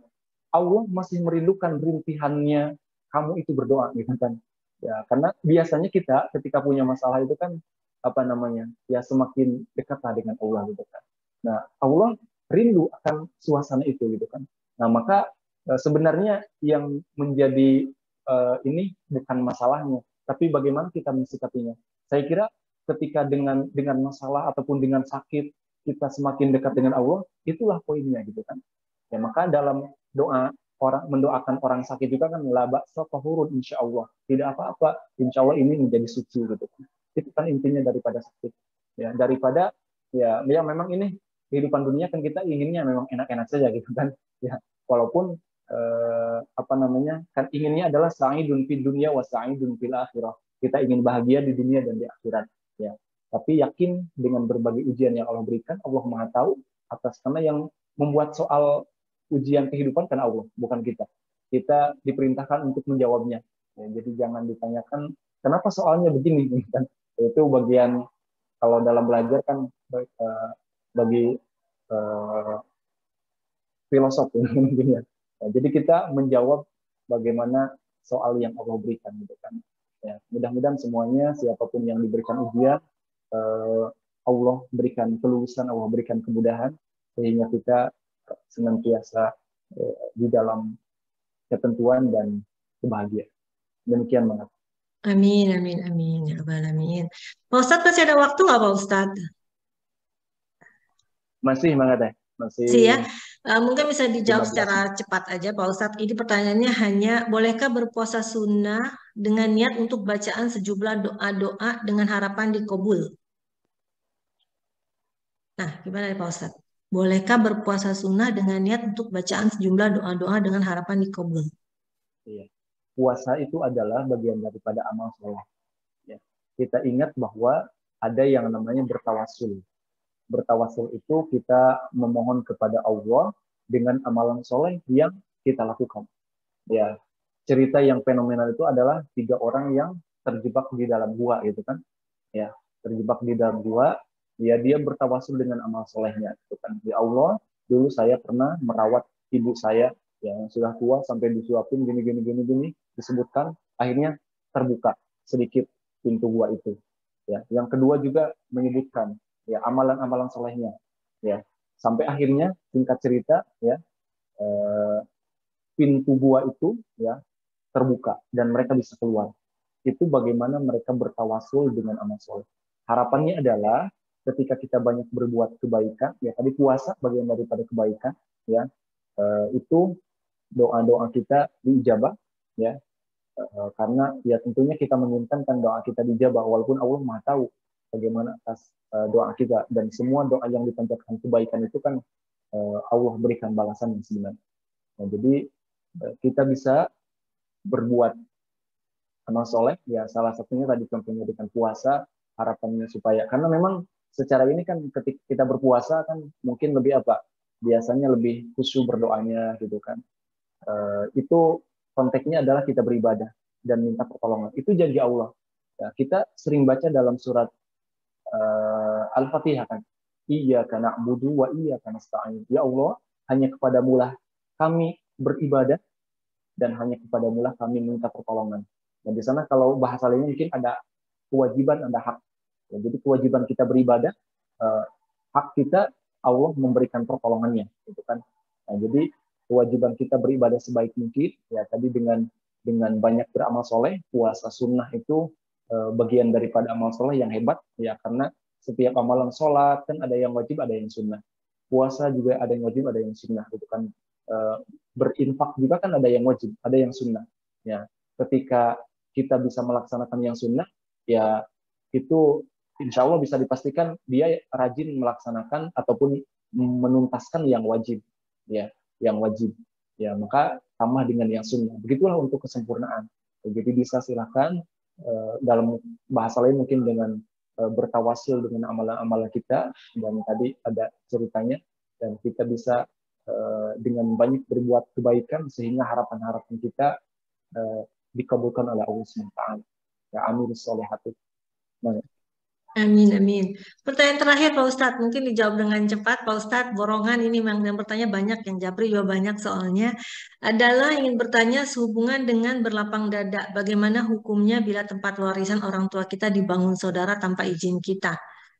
Allah masih merindukan rintihannya kamu itu berdoa, gitu kan? Ya, karena biasanya kita ketika punya masalah itu kan apa namanya? Ya semakin dekatlah dengan Allah gitu kan. Nah, Allah rindu akan suasana itu gitu kan. Nah, maka sebenarnya yang menjadi ini bukan masalahnya, tapi bagaimana kita mensikapinya. Saya kira ketika dengan masalah ataupun dengan sakit kita semakin dekat dengan Allah, itulah poinnya gitu kan. Ya maka dalam doa orang mendoakan orang sakit juga kan la ba'sa tahurun insyaallah. Tidak apa-apa, insyaallah ini menjadi suci gitu kan. Itu kan intinya daripada sakit. Ya, daripada ya memang ini kehidupan dunia kan kita inginnya memang enak-enak saja gitu kan. Ya, walaupun apa namanya? Kan inginnya adalah sa'idun fid dunya wa sa'idun fil akhirah. Kita ingin bahagia di dunia dan di akhirat. Ya, tapi yakin dengan berbagai ujian yang Allah berikan, Allah Maha tahu atas karena yang membuat soal ujian kehidupan kan Allah, bukan kita. Kita diperintahkan untuk menjawabnya. Ya, jadi jangan ditanyakan kenapa soalnya begini, kan? Itu bagian kalau dalam belajar kan bagi filosof mungkin ya. Nah, jadi kita menjawab bagaimana soal yang Allah berikan, gitu kan. Ya, mudah-mudahan semuanya siapapun yang diberikan ujian Allah berikan kelulusan, Allah berikan kemudahan sehingga kita senantiasa di dalam ketentuan dan kebahagiaan. Demikian Mbak. Amin, amin, amin, ya Rabbal alamin. Pak Ustadz masih ada waktu nggak Pak Ustadz? Masih Mbak, masih Sih ya, mungkin bisa dijawab 15 secara cepat aja Pak Ustadz. Ini pertanyaannya hanya, bolehkah berpuasa sunnah dengan niat untuk bacaan sejumlah doa-doa dengan harapan dikabul? Nah, gimana Pak Ustadz? Bolehkah berpuasa sunnah dengan niat untuk bacaan sejumlah doa-doa dengan harapan dikabul? Iya. Puasa itu adalah bagian daripada amal soleh. Ya. Kita ingat bahwa ada yang namanya bertawasul. Bertawasul itu kita memohon kepada Allah dengan amalan soleh yang kita lakukan. Ya, cerita yang fenomenal itu adalah 3 orang yang terjebak di dalam gua, gitu kan? Ya, terjebak di dalam gua. Ya, dia bertawasul dengan amal solehnya, gitu kan? Ya Allah, dulu saya pernah merawat ibu saya yang sudah tua sampai disuapin gini, disebutkan, akhirnya terbuka sedikit pintu gua itu. Ya, yang kedua juga menyebutkan ya amalan-amalan solehnya, ya sampai akhirnya singkat cerita ya pintu gua itu ya terbuka dan mereka bisa keluar. Itu bagaimana mereka bertawasul dengan amal soleh. Harapannya adalah ketika kita banyak berbuat kebaikan, ya tadi puasa bagian daripada kebaikan, ya itu doa-doa kita diijabah, ya karena ya tentunya kita menginginkan doa kita dijabah walaupun Allah Maha tahu bagaimana atas doa kita, dan semua doa yang dipanjatkan kebaikan itu kan Allah berikan balasan yang sebenarnya. Nah, jadi kita bisa berbuat amal soleh, ya salah satunya tadi contohnya dengan puasa, harapannya supaya, karena memang secara ini kan ketika kita berpuasa kan mungkin lebih apa, biasanya lebih khusyuk berdoanya gitu kan. Itu konteksnya adalah kita beribadah dan minta pertolongan. Itu janji Allah. Ya, kita sering baca dalam surat Al-Fatihah kan, Iyyaka na'budu wa iyyaka nasta'in. Ya Allah, hanya kepadamu lah kami beribadah dan hanya kepadamu lah kami minta pertolongan. Dan di sana kalau bahasa lainnya mungkin ada kewajiban, ada hak. Ya, jadi kewajiban kita beribadah, hak kita Allah memberikan pertolongannya, gitu kan. Nah, jadi kewajiban kita beribadah sebaik mungkin, ya tadi dengan banyak beramal soleh. Puasa sunnah itu bagian daripada amal soleh yang hebat, ya karena setiap amalan sholat kan ada yang wajib, ada yang sunnah. Puasa juga ada yang wajib, ada yang sunnah, gitu kan. Berinfak juga kan ada yang wajib, ada yang sunnah. Ya, ketika kita bisa melaksanakan yang sunnah, ya itu insya Allah bisa dipastikan dia rajin melaksanakan ataupun menuntaskan yang wajib, ya, yang wajib. Ya, maka tambah dengan yang sunnah. Begitulah untuk kesempurnaan. Jadi bisa silakan dalam bahasa lain mungkin dengan bertawasul dengan amalan-amalan kita, dan tadi ada ceritanya, dan kita bisa dengan banyak berbuat kebaikan sehingga harapan-harapan kita dikabulkan oleh Allah SWT. Ya, amin solehatu. Nah, Amin, amin. Pertanyaan terakhir Pak Ustadz, mungkin dijawab dengan cepat Pak Ustadz. Borongan ini memang yang bertanya banyak, yang japri juga banyak soalnya. Adalah ingin bertanya sehubungan dengan berlapang dada. Bagaimana hukumnya bila tempat warisan orang tua kita dibangun saudara tanpa izin kita?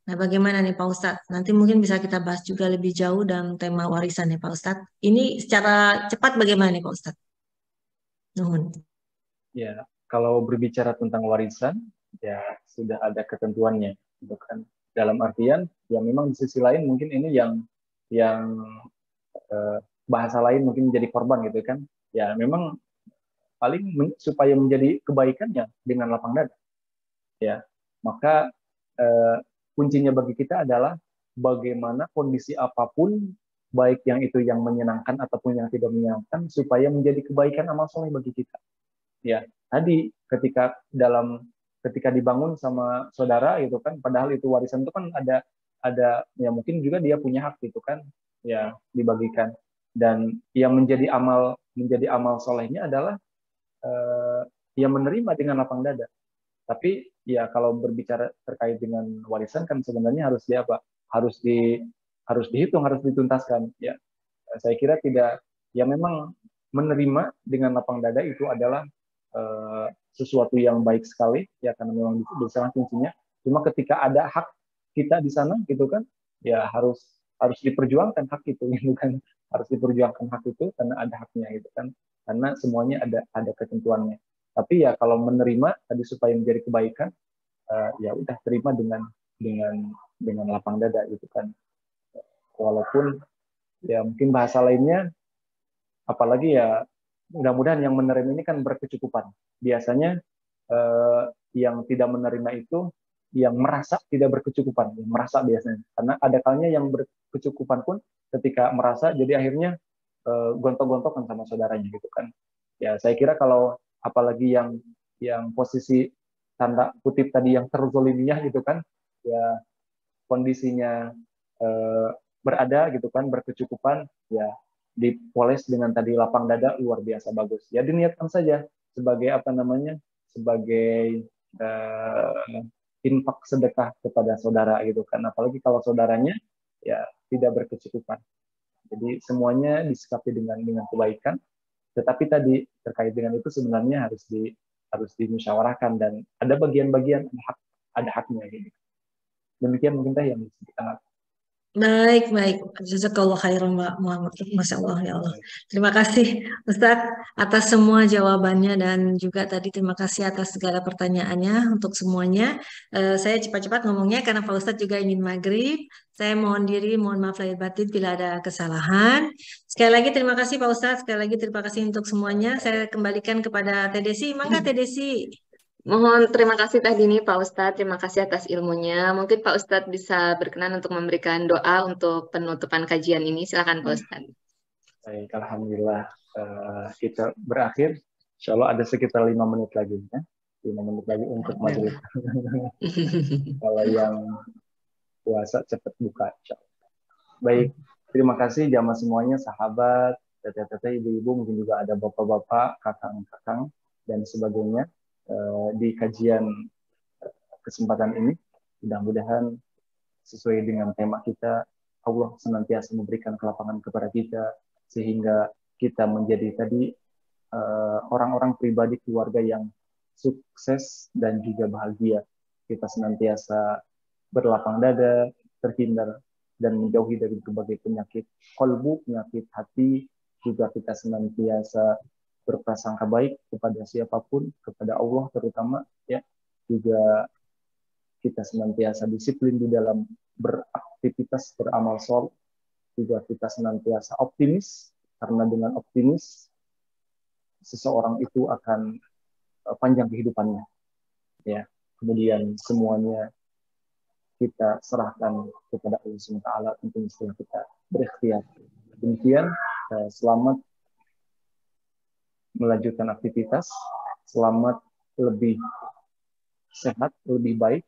Nah, bagaimana nih Pak Ustadz? Nanti mungkin bisa kita bahas juga lebih jauh dalam tema warisan ya Pak Ustadz. Ini secara cepat bagaimana nih Pak Ustadz? Nuhun. ya, kalau berbicara tentang warisan, ya sudah ada ketentuannya, gitu kan. Dalam artian, ya memang di sisi lain mungkin ini yang bahasa lain mungkin menjadi korban, gitu kan. Ya memang paling supaya menjadi kebaikannya dengan lapang dada. Ya, maka kuncinya bagi kita adalah bagaimana kondisi apapun, baik yang itu yang menyenangkan ataupun yang tidak menyenangkan, supaya menjadi kebaikan amal soleh bagi kita. Ya, tadi ketika dibangun sama saudara gitu kan, padahal itu warisan itu kan ada ya mungkin juga dia punya hak gitu kan, ya dibagikan. Dan yang menjadi amal solehnya adalah yang menerima dengan lapang dada. Tapi ya kalau berbicara terkait dengan warisan kan sebenarnya harus harus dihitung, harus dituntaskan. Ya, saya kira tidak, ya memang menerima dengan lapang dada itu adalah sesuatu yang baik sekali, ya karena memang di sana kuncinya. Cuma ketika ada hak kita di sana gitu kan, ya harus diperjuangkan hak itu, gitu kan. Harus diperjuangkan hak itu karena ada haknya, gitu kan. Karena semuanya ada ketentuannya. Tapi ya kalau menerima tadi supaya menjadi kebaikan, ya udah terima dengan lapang dada, gitu kan. Walaupun ya mungkin bahasa lainnya, apalagi ya mudah-mudahan yang menerima ini kan berkecukupan. Biasanya yang tidak menerima itu yang merasa tidak berkecukupan, yang merasa biasanya. Karena ada kalanya yang berkecukupan pun ketika merasa jadi akhirnya gontok-gontokan sama saudaranya, gitu kan. Ya saya kira kalau apalagi yang posisi tanda kutip tadi yang terzoliminya, gitu kan, ya kondisinya berada gitu kan, berkecukupan, ya dipoles dengan tadi lapang dada, luar biasa bagus. Ya diniatkan saja sebagai apa namanya, sebagai infak sedekah kepada saudara, gitu kan. Apalagi kalau saudaranya ya tidak berkecukupan. Jadi semuanya disikapi dengan kebaikan. Tetapi tadi terkait dengan itu sebenarnya harus dimusyawarahkan, dan ada bagian-bagian ada haknya, gitu. Demikian mungkin yang bisa kita. Baik, baik. Jazakallah khairan Mbak Muhammad. Masya Allah, ya Allah. Terima kasih Ustadz atas semua jawabannya, dan juga tadi terima kasih atas segala pertanyaannya untuk semuanya. Saya cepat-cepat ngomongnya karena Pak Ustadz juga ingin maghrib. Saya mohon maaf lahir batin bila ada kesalahan. Sekali lagi terima kasih Pak Ustadz, sekali lagi terima kasih untuk semuanya. Saya kembalikan kepada Teh Desi. Mangga Teh Desi. Mohon terima kasih Teh Dini, Pak Ustadz. Terima kasih atas ilmunya. Mungkin Pak Ustadz bisa berkenan untuk memberikan doa untuk penutupan kajian ini. Silakan Pak Ustadz. Baik, alhamdulillah kita berakhir. Insya Allah ada sekitar 5 menit lagi ya. 5 menit lagi untuk maghrib. Kalau yang puasa cepat buka. Baik, terima kasih jamaah semuanya, sahabat, teteh-teteh, ibu-ibu, mungkin juga ada bapak-bapak, kakang-kakang, dan sebagainya di kajian kesempatan ini. Mudah-mudahan sesuai dengan tema kita, Allah senantiasa memberikan kelapangan kepada kita, sehingga kita menjadi tadi orang-orang pribadi keluarga yang sukses dan juga bahagia. Kita senantiasa berlapang dada, terhindar dan menjauhi dari berbagai penyakit qalbu, penyakit hati. Juga kita senantiasa berprasangka baik kepada siapapun, kepada Allah terutama ya. Juga kita senantiasa disiplin di dalam beraktivitas, beramal soleh. Juga kita senantiasa optimis, karena dengan optimis seseorang itu akan panjang kehidupannya ya. Kemudian semuanya kita serahkan kepada Allah SWT, tentunya setelah kita berikhtiar. Demikian, selamat melanjutkan aktivitas, selamat lebih sehat, lebih baik,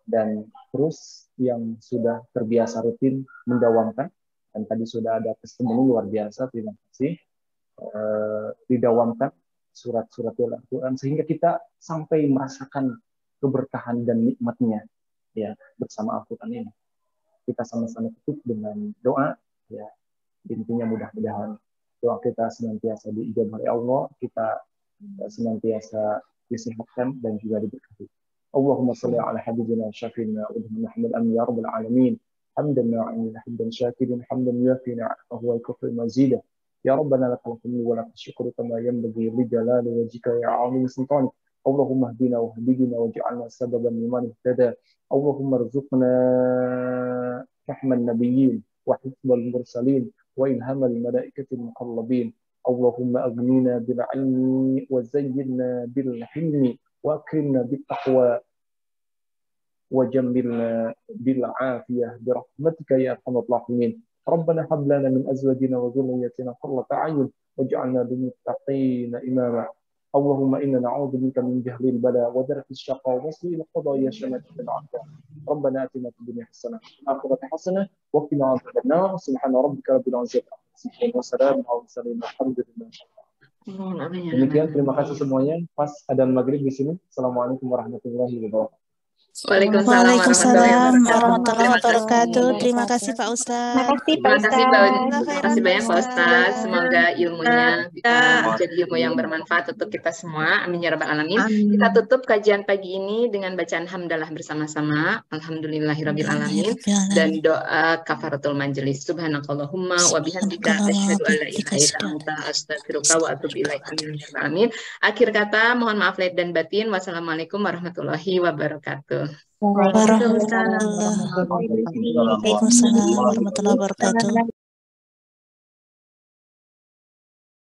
dan terus yang sudah terbiasa rutin mendawamkan. Dan tadi sudah ada testimoni luar biasa, terima kasih. Didawamkan surat-surat Al-Quran sehingga kita sampai merasakan keberkahan dan nikmatnya ya bersama Al-Quran ini. Kita sama-sama tutup dengan doa ya. Intinya mudah-mudahan doa kita senantiasa diijabah oleh Allah, kita senantiasa disehatkan dan juga diberkati. Allahumma shalli ala habibina syafiina wa Muhammad amin ya rabbal alamin. Hamdan na'im hamdan syakirin hamdan yafina wa yakfi mazidah. Ya Rabbana lakal hamdu wa lakal syukru kama yanbaghi li jalali wajhika ya 'azim sultanik. Allahumma hdina wa hdina waj'alna sababan liman ihtada. Allahumma rzuqna fahman nabiyyin wa hifdzal mursalin wa ilhamal malaikatil muqarrabin. Allahumma aghnina bil 'ilmi wa zayyinna bil hilmi wa akrimna bit taqwa wa jammilna bil 'afiyah bi rahmatika ya arhamar rahimin. ربنا هب لنا من ازواجنا وذرياتنا قرة اعين واجعلنا للمتقين اماما. اللهم انا نعوذ بك من جهل البلاء ودرك الشقاء وسوء القضاء يا شماتة العافية. ربنا اتنا في الدنيا حسنة وفي الآخرة حسنة وقنا عذاب النار. سبحان ربك رب العزة عما يصفون وسلام على المرسلين والحمد لله. Demikian, terima kasih semuanya. Pas adzan maghrib di sini. Assalamualaikum warahmatullahi wabarakatuh. Waalaikumsalam warahmatullahi wabarakatuh. Terima kasih Pak Ustadz. Terima kasih banyak Pak Ustadz. Semoga ilmunya bisa menjadi ilmu yang bermanfaat untuk kita semua. Amin ya rabbal alamin. Kita tutup kajian pagi ini dengan bacaan hamdalah bersama-sama. Alhamdulillahirabbil alamin dan doa kafaratul majelis. Subhanakallahumma wa bihamdika asyhadu an la ilaha illa anta astaghfiruka wa atubu ilaik. Amin. Akhir kata, mohon maaf lahir dan batin. Wassalamualaikum warahmatullahi wabarakatuh. Waalaikumsalam warahmatullahi wabarakatuh.